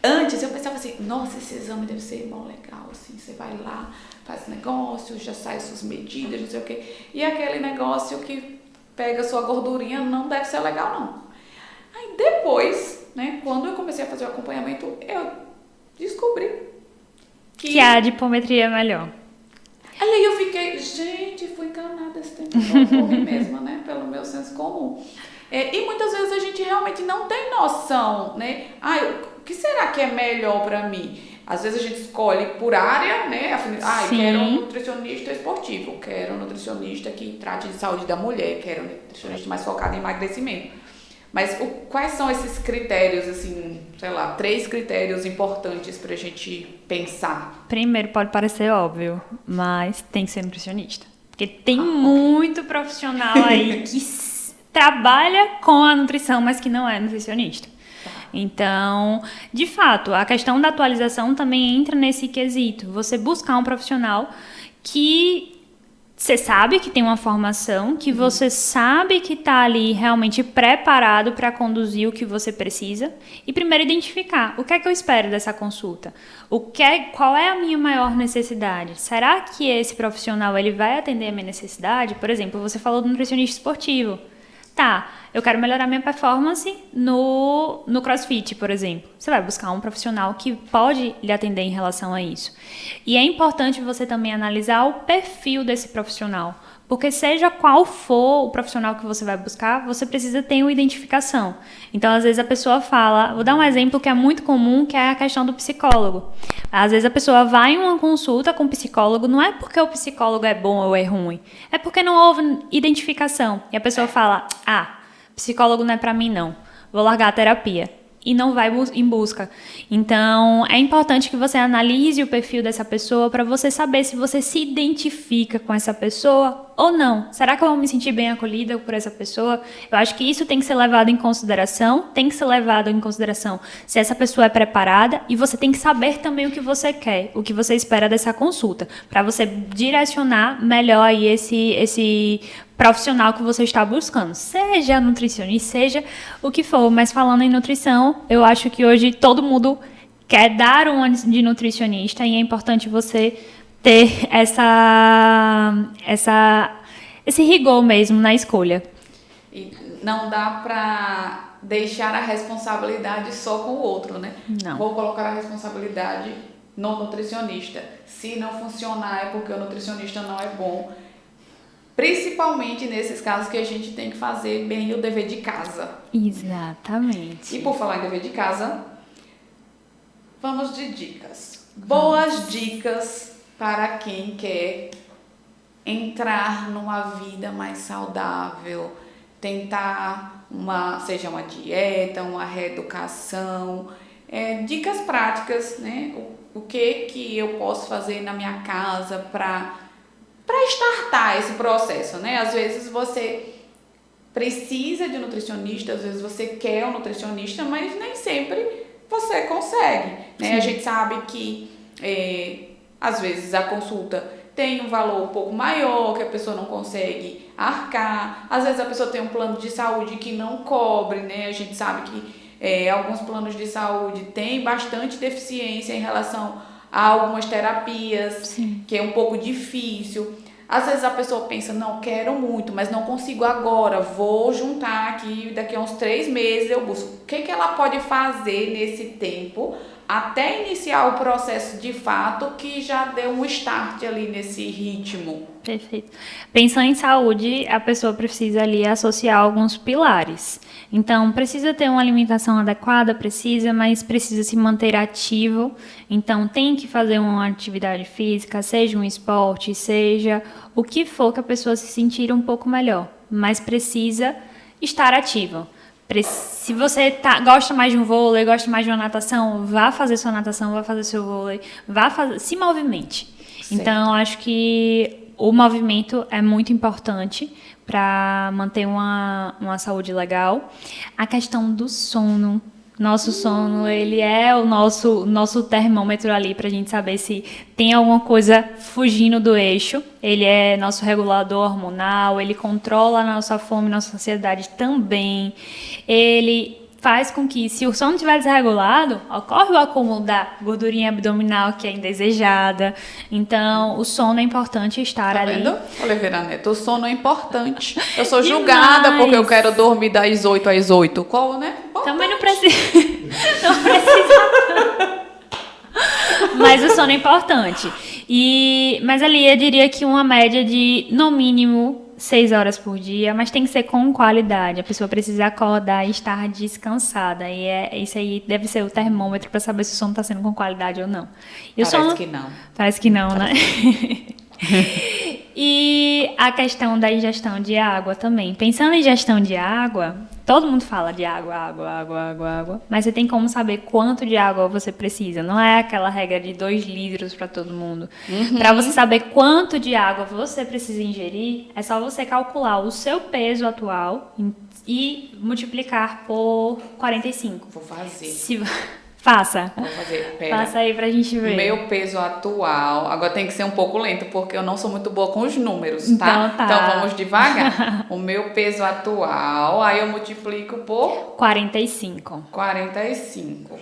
Antes eu pensava assim, nossa, esse exame deve ser bom, legal, assim, você vai lá, faz negócio, já sai suas medidas, não sei o quê. E aquele negócio que pega sua gordurinha não deve ser legal, não. Aí depois, né, quando eu comecei a fazer o acompanhamento, eu descobri
que a adipometria é melhor.
Aí eu fiquei, gente, fui enganada esse tempo todo por mim mesma, né, pelo meu senso comum. E muitas vezes a gente realmente não tem noção, né? O que será que é melhor para mim? Às vezes a gente escolhe por área, né? Quero um nutricionista esportivo, quero um nutricionista que trate de saúde da mulher, quero um nutricionista mais focado em emagrecimento. Mas quais são esses critérios, assim, sei lá, 3 critérios importantes pra gente pensar?
Primeiro, pode parecer óbvio, mas tem que ser nutricionista. Porque tem muito profissional aí que trabalha com a nutrição, mas que não é nutricionista. Então, de fato, a questão da atualização também entra nesse quesito. Você buscar um profissional que você sabe que tem uma formação, que você sabe que está ali realmente preparado para conduzir o que você precisa. E primeiro identificar o que é que eu espero dessa consulta. Qual é a minha maior necessidade? Será que esse profissional ele vai atender a minha necessidade? Por exemplo, você falou do nutricionista esportivo. Tá, eu quero melhorar minha performance no CrossFit, por exemplo. Você vai buscar um profissional que pode lhe atender em relação a isso. E é importante você também analisar o perfil desse profissional. Porque seja qual for o profissional que você vai buscar, você precisa ter uma identificação. Então, às vezes a pessoa fala... Vou dar um exemplo que é muito comum, que é a questão do psicólogo. Às vezes a pessoa vai em uma consulta com o psicólogo, não é porque o psicólogo é bom ou é ruim, é porque não houve identificação. E a pessoa fala, psicólogo não é pra mim não, vou largar a terapia. E não vai em busca. Então, é importante que você analise o perfil dessa pessoa para você saber se você se identifica com essa pessoa ou não. Será que eu vou me sentir bem acolhida por essa pessoa? Eu acho que isso tem que ser levado em consideração. Tem que ser levado em consideração se essa pessoa é preparada. E você tem que saber também o que você quer, o que você espera dessa consulta, para você direcionar melhor aí esse profissional que você está buscando, seja nutricionista, seja o que for, mas falando em nutrição, eu acho que hoje todo mundo quer dar um ano de nutricionista e é importante você ter esse rigor mesmo na escolha.
E não dá para deixar a responsabilidade só com o outro, né?
Não.
Vou colocar a responsabilidade no nutricionista. Se não funcionar é porque o nutricionista não é bom. Principalmente nesses casos que a gente tem que fazer bem o dever de casa.
Exatamente.
E por falar em dever de casa, vamos de dicas. Boas dicas para quem quer entrar numa vida mais saudável, tentar seja uma dieta, uma reeducação. dicas práticas, né? O que eu posso fazer na minha casa para startar esse processo, né? Às vezes você precisa de um nutricionista, às vezes você quer um nutricionista, mas nem sempre você consegue, né? A gente sabe que às vezes a consulta tem um valor um pouco maior, que a pessoa não consegue arcar, às vezes a pessoa tem um plano de saúde que não cobre, né? A gente sabe que alguns planos de saúde têm bastante deficiência em relação a algumas terapias,
Sim.
que é um pouco difícil. Às vezes a pessoa pensa, não, quero muito, mas não consigo agora, vou juntar aqui, daqui a uns 3 meses eu busco. O que ela pode fazer nesse tempo, até iniciar o processo de fato, que já deu um start ali nesse ritmo?
Perfeito. Pensando em saúde, a pessoa precisa ali associar alguns pilares. Então, precisa ter uma alimentação adequada, mas precisa se manter ativo. Então, tem que fazer uma atividade física, seja um esporte, seja o que for que a pessoa se sentir um pouco melhor. Mas precisa estar ativo. Se você gosta mais de um vôlei, gosta mais de uma natação, vá fazer sua natação, vá fazer seu vôlei, se movimente.
Certo.
Então, acho que o movimento é muito importante para manter uma saúde legal. A questão do sono. Nosso sono, ele é o nosso termômetro ali para a gente saber se tem alguma coisa fugindo do eixo. Ele é nosso regulador hormonal, ele controla a nossa fome, nossa saciedade também. Ele faz com que, se o sono estiver desregulado, ocorre o acúmulo da gordurinha abdominal que é indesejada. Então, o sono é importante estar ali.
Tá vendo, Oliveira Neto? O sono é importante. Eu sou julgada porque eu quero dormir das 8 às 8. Qual, né?
Também não precisa. Não precisa. Mas o sono é importante. Mas ali eu diria que uma média de, no mínimo, 6 horas por dia, mas tem que ser com qualidade. A pessoa precisa acordar e estar descansada. E isso aí deve ser o termômetro para saber se o sono está sendo com qualidade ou não. E
Parece que não.
Parece que não, né? E a questão da ingestão de água também. Pensando em ingestão de água, todo mundo fala de água, mas você tem como saber quanto de água você precisa. Não é aquela regra de 2 litros para todo mundo. Para você saber quanto de água você precisa ingerir, é só você calcular o seu peso atual e multiplicar por 45.
Vou fazer.
Faça.
Vou fazer. Pera.
Faça aí pra gente ver.
Meu peso atual. Agora tem que ser um pouco lento, porque eu não sou muito boa com os números, tá? Então vamos devagar. O meu peso atual, aí eu multiplico por
45.
45.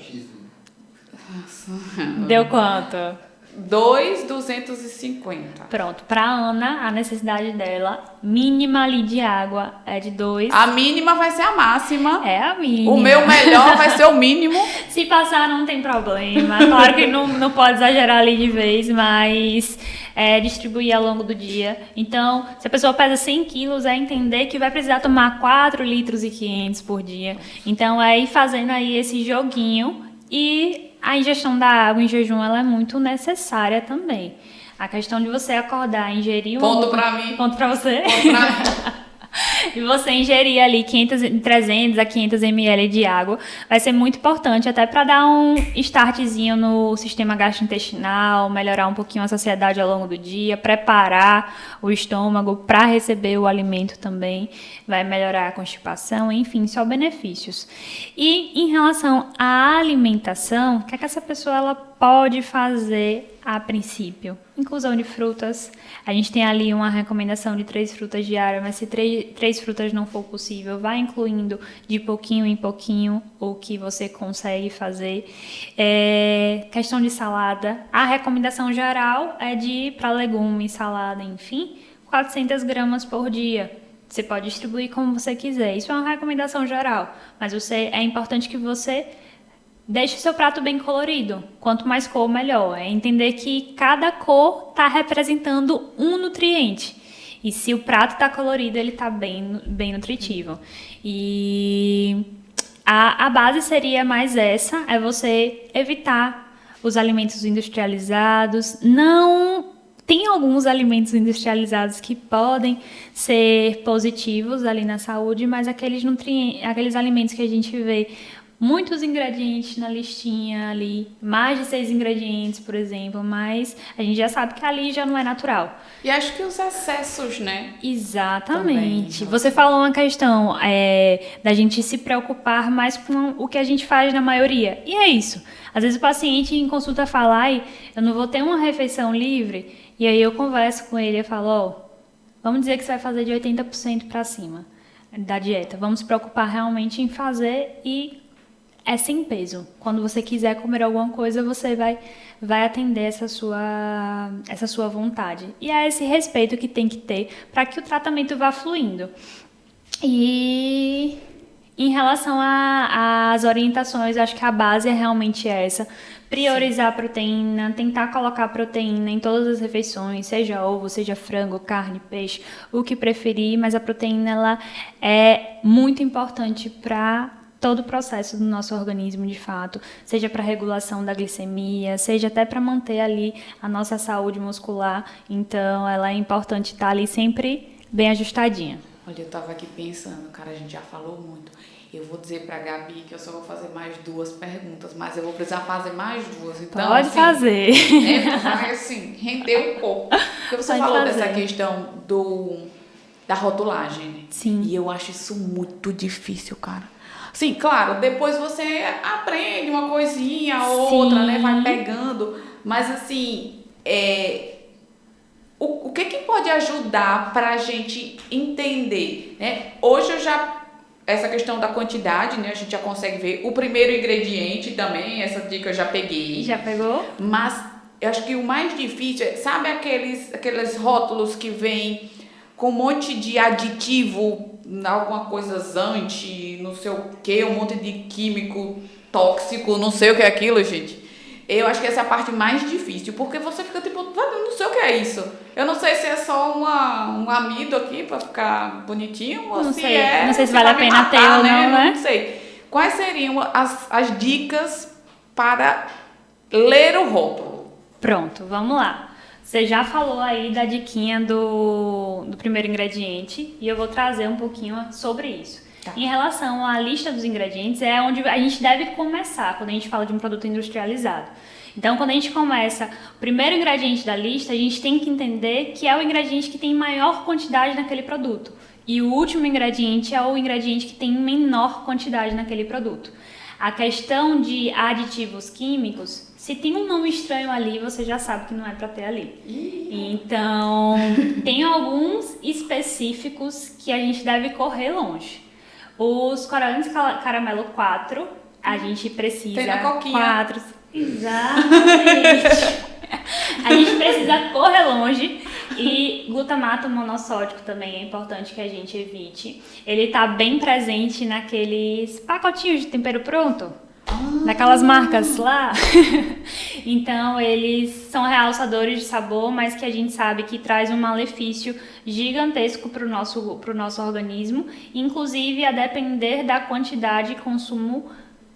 Deu quanto?
2,250.
Pronto. Pra Ana, a necessidade dela, mínima ali de água, é de 2.
A mínima vai ser a máxima.
É a mínima.
O meu melhor vai ser o mínimo.
Se passar, não tem problema. Claro que não pode exagerar ali de vez, mas distribuir ao longo do dia. Então, se a pessoa pesa 100 quilos, é entender que vai precisar tomar 4,5 litros por dia. Então, é ir fazendo aí esse joguinho. E a ingestão da água em jejum, ela é muito necessária também. A questão de você acordar, ingerir...
Ponto pra mim.
Ponto pra você.
Ponto pra mim.
E você ingerir ali 300 a 500 ml de água vai ser muito importante, até para dar um startzinho no sistema gastrointestinal, melhorar um pouquinho a saciedade ao longo do dia, preparar o estômago para receber o alimento também, vai melhorar a constipação, enfim, só benefícios. E em relação à alimentação, o que é que essa pessoa ela pode fazer a princípio? Inclusão de frutas. A gente tem ali uma recomendação de 3 frutas diárias, mas se 3 frutas não for possível, vai incluindo de pouquinho em pouquinho o que você consegue fazer. Questão de salada. A recomendação geral é para legumes, salada, enfim, 400 gramas por dia. Você pode distribuir como você quiser. Isso é uma recomendação geral, mas é importante que você deixe o seu prato bem colorido. Quanto mais cor, melhor. É entender que cada cor está representando um nutriente. E se o prato está colorido, ele está bem nutritivo. E a base seria mais essa, é você evitar os alimentos industrializados. Tem alguns alimentos industrializados que podem ser positivos ali na saúde, mas aqueles alimentos que a gente vê muitos ingredientes na listinha ali, mais de 6 ingredientes, por exemplo, mas a gente já sabe que ali já não é natural.
E acho que os excessos, né?
Exatamente.
Também.
Você falou uma questão da gente se preocupar mais com o que a gente faz na maioria. E é isso. Às vezes o paciente em consulta fala, ai, eu não vou ter uma refeição livre, e aí eu converso com ele e falo, ó, vamos dizer que você vai fazer de 80% para cima da dieta. Vamos se preocupar realmente em fazer e é sem peso. Quando você quiser comer alguma coisa, você vai atender essa sua vontade. E é esse respeito que tem que ter para que o tratamento vá fluindo. E em relação às orientações, acho que a base é realmente essa. Priorizar a proteína, tentar colocar proteína em todas as refeições, seja ovo, seja frango, carne, peixe, o que preferir, mas a proteína ela é muito importante para todo o processo do nosso organismo, de fato, seja para regulação da glicemia, seja até para manter ali a nossa saúde muscular. Então, ela é importante estar ali sempre bem ajustadinha.
Olha, eu tava aqui pensando, cara, a gente já falou muito. Eu vou dizer pra Gabi que eu só vou fazer mais 2 perguntas, mas eu vou precisar fazer mais 2. Então,
pode
assim,
fazer.
Vai, assim, render um pouco. Porque você falou dessa questão da rotulagem, né?
Sim.
E eu acho isso muito difícil, cara. Sim, claro, depois você aprende uma coisinha, outra, né? Vai pegando. Mas, assim, o que pode ajudar pra gente entender, né? Hoje essa questão da quantidade, né? A gente já consegue ver. O primeiro ingrediente também, essa dica eu já peguei.
Já pegou?
Mas eu acho que o mais difícil sabe aqueles rótulos que vêm com um monte de aditivo, alguma coisa zante, não sei o que, um monte de químico tóxico, não sei o que é aquilo, gente. Eu acho que essa é a parte mais difícil, porque você fica tipo, eu não sei o que é isso. Eu não sei se é só um amido aqui pra ficar bonitinho, ou
Não
se
sei.
é...
Não sei se
vai
vale a
me
pena
matar,
ter ou não, né?
Não sei. Quais seriam as dicas para ler o rótulo?
Pronto, vamos lá. Você já falou aí da diquinha do primeiro ingrediente e eu vou trazer um pouquinho sobre isso. Tá. Em relação à lista dos ingredientes, é onde a gente deve começar quando a gente fala de um produto industrializado. Então, quando a gente começa o primeiro ingrediente da lista, a gente tem que entender que é o ingrediente que tem maior quantidade naquele produto. E o último ingrediente é o ingrediente que tem menor quantidade naquele produto. A questão de aditivos químicos, se tem um nome estranho ali, você já sabe que não é para ter ali. Então, tem alguns específicos que a gente deve correr longe. Os corantes caramelo 4, a gente precisa...
Tem na coquinha.
4, exatamente. A gente precisa correr longe. E glutamato monossódico também é importante que a gente evite. Ele está bem presente naqueles pacotinhos de tempero pronto, naquelas marcas lá. Então, eles são realçadores de sabor, mas que a gente sabe que traz um malefício gigantesco para o nosso organismo. Inclusive, a depender da quantidade de consumo,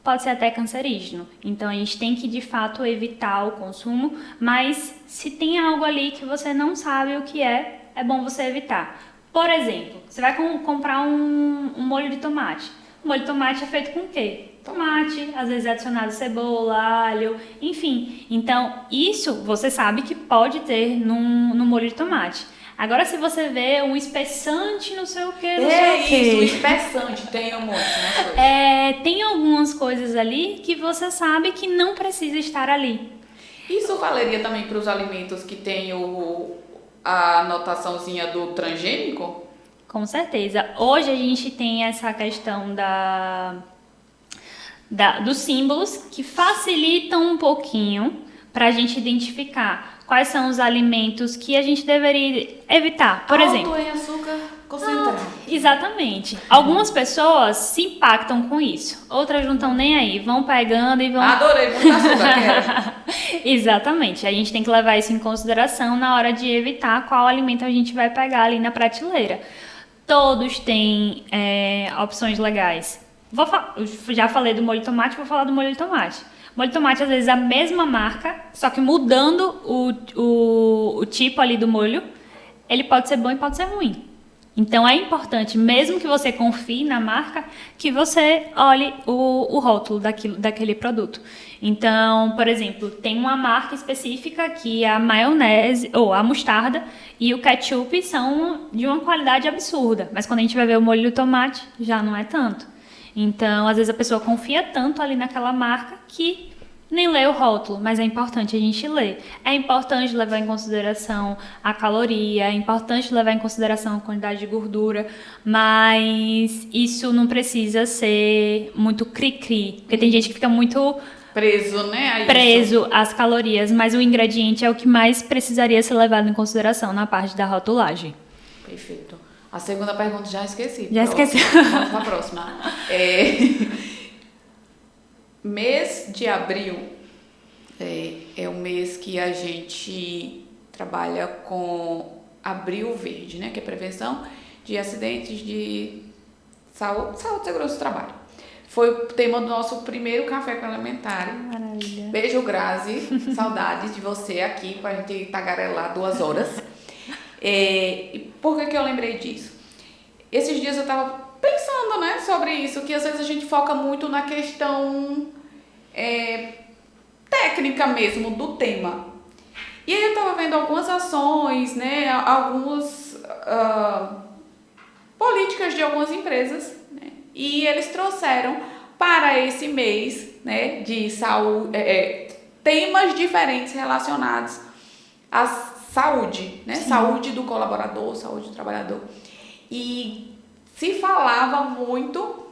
pode ser até cancerígeno. Então, a gente tem que, de fato, evitar o consumo, mas se tem algo ali que você não sabe o que é bom você evitar. Por exemplo, você vai comprar um molho de tomate. O molho de tomate é feito com o quê? Tomate, às vezes é adicionado cebola, alho, enfim. Então, isso você sabe que pode ter no molho de tomate. Agora, se você vê um espessante, não sei o que, não sei o que.
Isso, o espessante tem um monte, né?
Tem algumas coisas ali que você sabe que não precisa estar ali.
Isso valeria também para os alimentos que tem a anotaçãozinha do transgênico?
Com certeza. Hoje a gente tem essa questão dos símbolos que facilitam um pouquinho para a gente identificar quais são os alimentos que a gente deveria evitar. Por exemplo,
alto em açúcar concentrado.
Exatamente. Algumas pessoas se impactam com isso, outras não estão nem aí, vão pegando e vão...
Adorei, muito açúcar, quero.
Exatamente. A gente tem que levar isso em consideração na hora de evitar qual alimento a gente vai pegar ali na prateleira. Todos têm opções legais. Eu já falei do molho de tomate, vou falar do molho de tomate. Molho de tomate, às vezes, é a mesma marca, só que mudando o tipo ali do molho, ele pode ser bom e pode ser ruim. Então é importante, mesmo que você confie na marca, que você olhe o rótulo daquele produto. Então, por exemplo, tem uma marca específica que a maionese, ou a mostarda e o ketchup são de uma qualidade absurda, mas quando a gente vai ver o molho de tomate, já não é tanto. Então, às vezes a pessoa confia tanto ali naquela marca que nem lê o rótulo, mas é importante a gente ler. É importante levar em consideração a caloria, é importante levar em consideração a quantidade de gordura, mas isso não precisa ser muito cri-cri, porque tem gente que fica muito
Preso, né?
preso às calorias, mas o ingrediente é o que mais precisaria ser levado em consideração na parte da rotulagem.
Perfeito. A segunda pergunta já esqueci.
Já esqueci.
Vamos para a próxima. Mês de abril é o mês que a gente trabalha com Abril Verde, né? Que é prevenção de acidentes de saúde e segurança do trabalho. Foi o tema do nosso primeiro café com elementar.
Maravilha.
Beijo, Grazi. Saudades de você aqui pra gente tagarelar 2 horas. E por que eu lembrei disso? Esses dias eu tava pensando, né, sobre isso, que às vezes a gente foca muito na questão técnica mesmo do tema. E aí eu tava vendo algumas ações, né, algumas políticas de algumas empresas, né, e eles trouxeram para esse mês, né, de saúde, temas diferentes relacionados à saúde, né, saúde do colaborador, saúde do trabalhador. E se falava muito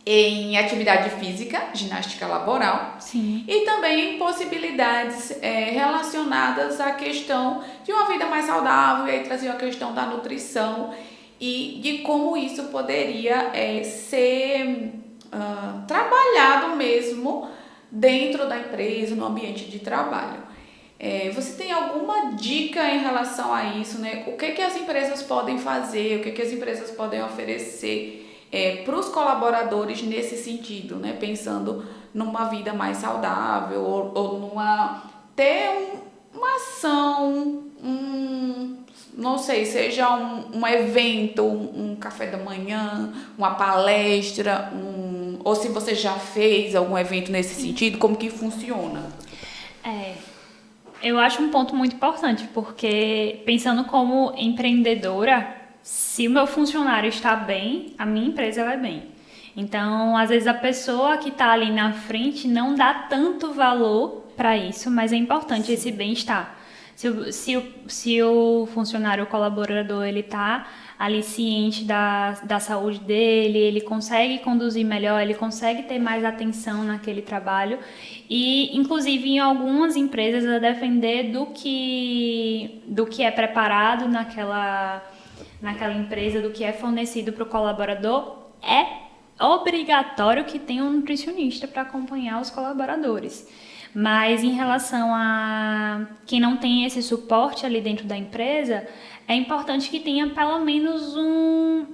em atividade física, ginástica laboral.
Sim.
E também possibilidades relacionadas à questão de uma vida mais saudável, e aí trazia a questão da nutrição e de como isso poderia ser trabalhado mesmo dentro da empresa, no ambiente de trabalho. Você tem alguma dica em relação a isso, né? O que as empresas podem fazer, o que as empresas podem oferecer para os colaboradores nesse sentido, né? Pensando numa vida mais saudável ou uma ação, não sei, seja um evento, um café da manhã, uma palestra, ou se você já fez algum evento nesse sentido, como que funciona?
Eu acho um ponto muito importante, porque pensando como empreendedora, se o meu funcionário está bem, a minha empresa vai bem. Então, às vezes a pessoa que está ali na frente não dá tanto valor para isso, mas é importante esse bem-estar. Se o funcionário, o colaborador, ele está ali ciente da saúde dele, ele consegue conduzir melhor, ele consegue ter mais atenção naquele trabalho e, inclusive, em algumas empresas, a depender do que é preparado naquela empresa, do que é fornecido para o colaborador, é obrigatório que tenha um nutricionista para acompanhar os colaboradores. Mas em relação a quem não tem esse suporte ali dentro da empresa, é importante que tenha pelo menos um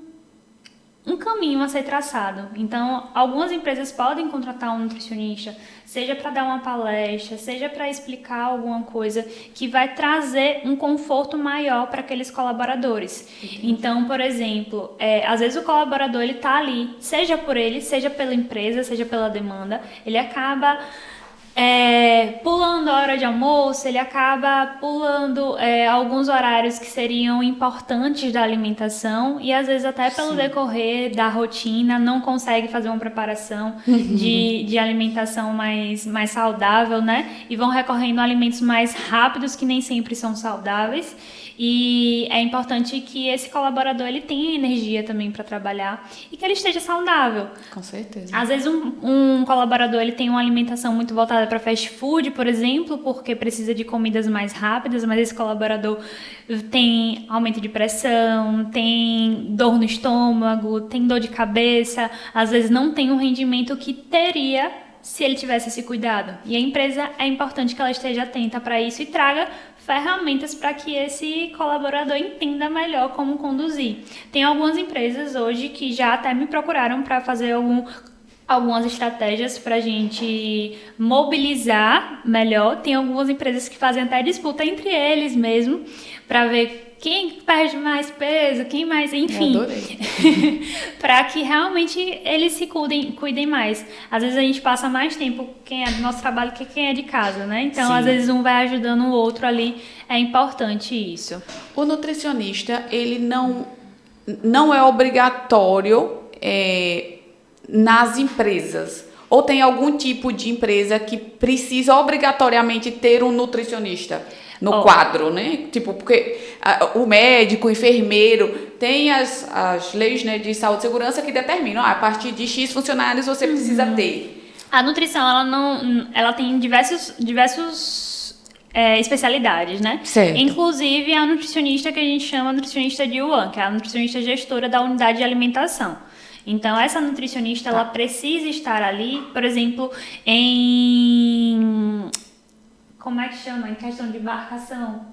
caminho a ser traçado. Então, algumas empresas podem contratar um nutricionista, seja para dar uma palestra, seja para explicar alguma coisa que vai trazer um conforto maior para aqueles colaboradores. Entendi. Então, por exemplo, às vezes o colaborador ele está ali, seja por ele, seja pela empresa, seja pela demanda, ele acaba pulando a hora de almoço, ele acaba pulando alguns horários que seriam importantes da alimentação e às vezes até pelo decorrer da rotina não consegue fazer uma preparação de alimentação mais saudável, né? E vão recorrendo a alimentos mais rápidos que nem sempre são saudáveis. E é importante que esse colaborador ele tenha energia também para trabalhar e que ele esteja saudável.
Com certeza.
Às vezes um colaborador ele tem uma alimentação muito voltada para fast food, por exemplo, porque precisa de comidas mais rápidas, mas esse colaborador tem aumento de pressão, tem dor no estômago, tem dor de cabeça, às vezes não tem o rendimento que teria se ele tivesse esse cuidado. E a empresa é importante que ela esteja atenta para isso e traga ferramentas para que esse colaborador entenda melhor como conduzir. Tem algumas empresas hoje que já até me procuraram para fazer algumas estratégias para a gente mobilizar melhor. Tem algumas empresas que fazem até disputa entre eles mesmo para ver quem perde mais peso, quem mais, enfim.
Eu adorei.
Para que realmente eles se cuidem mais. Às vezes a gente passa mais tempo quem é do nosso trabalho que quem é de casa, né? Então,
Sim.
às vezes um vai ajudando o outro ali. É importante isso.
O nutricionista, ele não é obrigatório nas empresas. Ou tem algum tipo de empresa que precisa obrigatoriamente ter um nutricionista no quadro, né? Tipo, porque o médico, o enfermeiro, tem as leis, né, de saúde e segurança que determinam, a partir de X funcionários você precisa ter.
A nutrição, ela tem diversos especialidades, né?
Certo.
Inclusive a nutricionista que a gente chama nutricionista de UAN, que é a nutricionista gestora da unidade de alimentação. Então, essa nutricionista, ela precisa estar ali, por exemplo, como é que chama? Em questão de embarcação.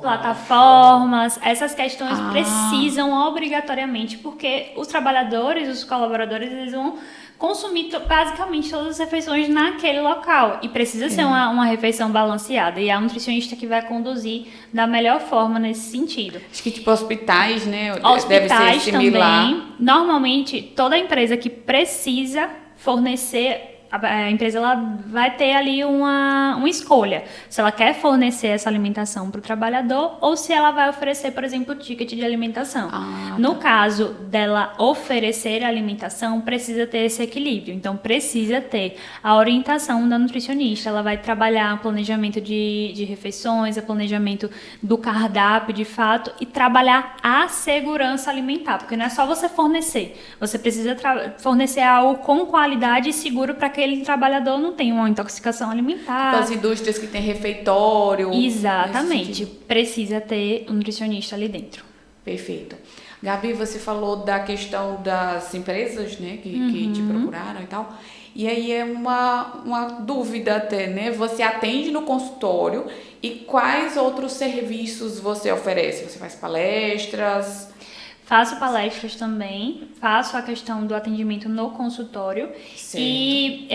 Plataformas, essas questões precisam obrigatoriamente, porque os trabalhadores, os colaboradores, eles vão consumir basicamente todas as refeições naquele local e precisa ser uma refeição balanceada, e é a nutricionista que vai conduzir da melhor forma nesse sentido.
Acho que tipo hospitais, né?
Hospitais
deve ser similar.
também. Normalmente, toda empresa que precisa fornecer, a empresa ela vai ter ali uma escolha. Se ela quer fornecer essa alimentação para o trabalhador ou se ela vai oferecer, por exemplo, o ticket de alimentação. No caso dela oferecer a alimentação, precisa ter esse equilíbrio. Então, precisa ter a orientação da nutricionista. Ela vai trabalhar o planejamento de refeições, o planejamento do cardápio, de fato, e trabalhar a segurança alimentar. Porque não é só você fornecer. Você precisa fornecer algo com qualidade e seguro para aquele trabalhador não tenha uma intoxicação alimentar.
As indústrias que tem refeitório.
Exatamente. Precisa ter um nutricionista ali dentro.
Perfeito. Gabi, você falou da questão das empresas, né, que te procuraram e tal. E aí é uma dúvida até, né? Você atende no consultório e quais outros serviços você oferece? Você faz palestras?
Faço palestras também, faço a questão do atendimento no consultório.
Certo.
E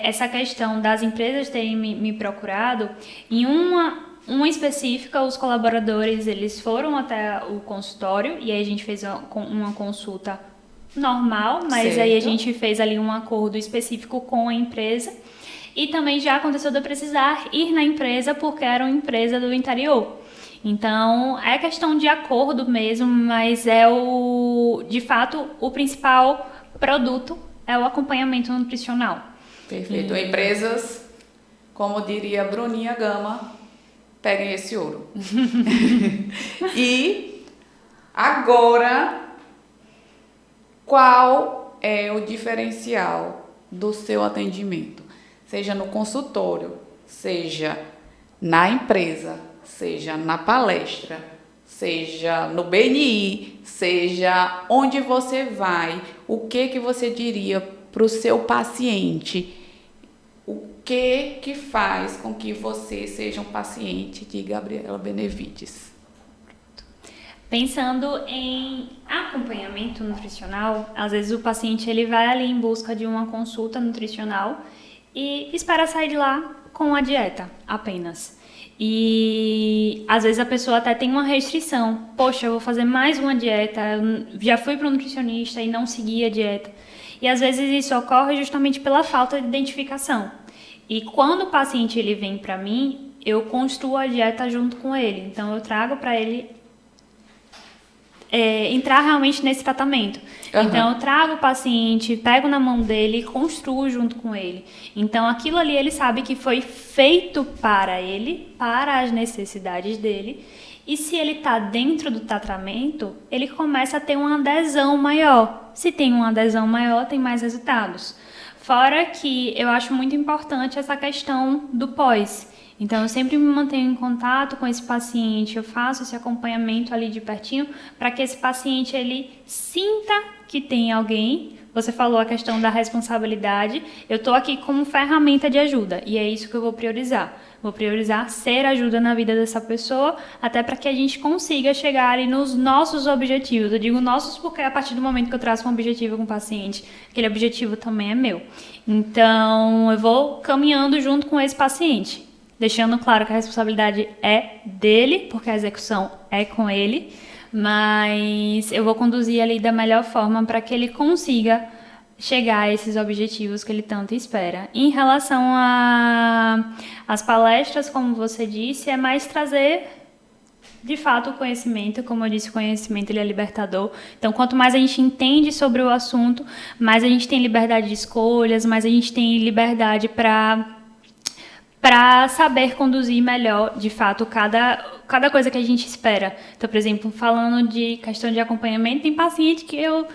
essa questão das empresas terem me procurado, em uma específica, os colaboradores eles foram até o consultório e aí a gente fez uma consulta normal, mas
certo.
Aí a gente fez ali um acordo específico com a empresa. E também já aconteceu de eu precisar ir na empresa porque era uma empresa do interior. Então, é questão de acordo mesmo, mas de fato, o principal produto é o acompanhamento nutricional.
Perfeito. Empresas, como diria Bruninha Gama, peguem esse ouro. E agora, qual é o diferencial do seu atendimento? Seja no consultório, seja na empresa, seja na palestra, seja no BNI, seja onde você vai, o que você diria para o seu paciente? O que faz com que você seja um paciente de Gabriela Benevides?
Pensando em acompanhamento nutricional, às vezes o paciente ele vai ali em busca de uma consulta nutricional e espera sair de lá com a dieta apenas. E às vezes a pessoa até tem uma restrição. Poxa, eu vou fazer mais uma dieta, eu já fui para um nutricionista e não segui a dieta. E às vezes isso ocorre justamente pela falta de identificação. E quando o paciente ele vem para mim, eu construo a dieta junto com ele. Então eu trago para ele entrar realmente nesse tratamento. Então, eu trago o paciente, pego na mão dele e construo junto com ele. Então, aquilo ali ele sabe que foi feito para ele, para as necessidades dele. E se ele está dentro do tratamento, ele começa a ter uma adesão maior. Se tem uma adesão maior, tem mais resultados. Fora que eu acho muito importante essa questão do pós. Então, eu sempre me mantenho em contato com esse paciente, eu faço esse acompanhamento ali de pertinho para que esse paciente ele sinta que tem alguém. Você falou a questão da responsabilidade, eu estou aqui como ferramenta de ajuda e é isso que eu vou priorizar. Vou priorizar ser ajuda na vida dessa pessoa, até para que a gente consiga chegar ali nos nossos objetivos. Eu digo nossos porque a partir do momento que eu traço um objetivo com o paciente, aquele objetivo também é meu. Então, eu vou caminhando junto com esse paciente. deixando claro que a responsabilidade é dele, porque a execução é com ele, mas eu vou conduzir ali da melhor forma para que ele consiga chegar a esses objetivos que ele tanto espera. Em relação às palestras, como você disse, é mais trazer de fato o conhecimento. Como eu disse, o conhecimento ele é libertador. Então, quanto mais a gente entende sobre o assunto, mais a gente tem liberdade de escolhas, mais a gente tem liberdade para saber conduzir melhor, de fato, cada coisa que a gente espera. Então, por exemplo, falando de questão de acompanhamento, tem paciente que eu,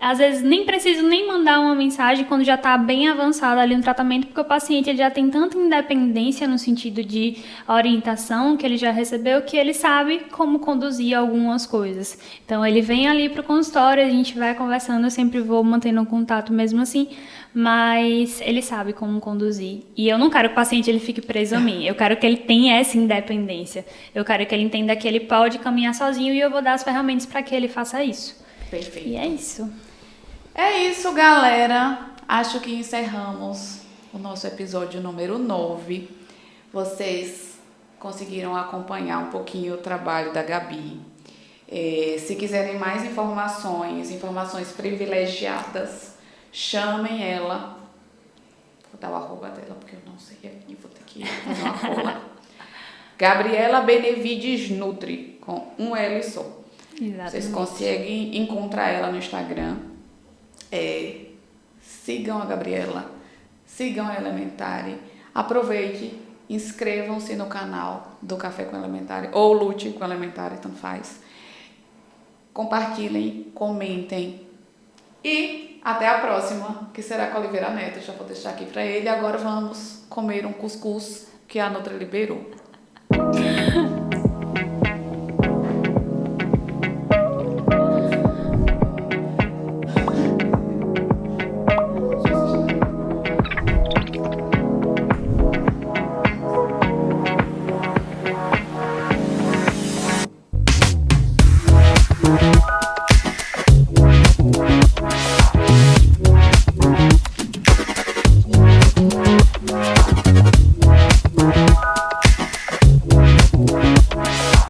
às vezes, nem preciso nem mandar uma mensagem quando já está bem avançado ali no tratamento, porque o paciente ele já tem tanta independência no sentido de orientação que ele já recebeu, que ele sabe como conduzir algumas coisas. Então, ele vem ali para o consultório, a gente vai conversando, eu sempre vou mantendo um contato mesmo assim, mas ele sabe como conduzir. E eu não quero que o paciente ele fique preso a mim, eu quero que ele tenha essa independência. Eu quero que ele entenda que ele pode caminhar sozinho e eu vou dar as ferramentas para que ele faça isso.
Perfeito.
E é isso.
É isso, galera. Acho que encerramos o nosso episódio número 9. Vocês conseguiram acompanhar um pouquinho o trabalho da Gabi. Se quiserem mais informações privilegiadas, chamem ela. Vou dar o arroba dela porque eu não sei aqui, vou ter que fazer uma cola. Gabriela Benevides Nutri, com um L só.
Exatamente.
Vocês conseguem encontrar ela no Instagram. Sigam a Gabriela, sigam a Elementare, aproveite, inscrevam-se no canal do Café com Elementare ou Lute com Elementare, tanto faz. Compartilhem, comentem e até a próxima, que será com a Oliveira Neto. Já vou deixar aqui para ele. Agora vamos comer um cuscuz que a Nutri liberou.
Thank you.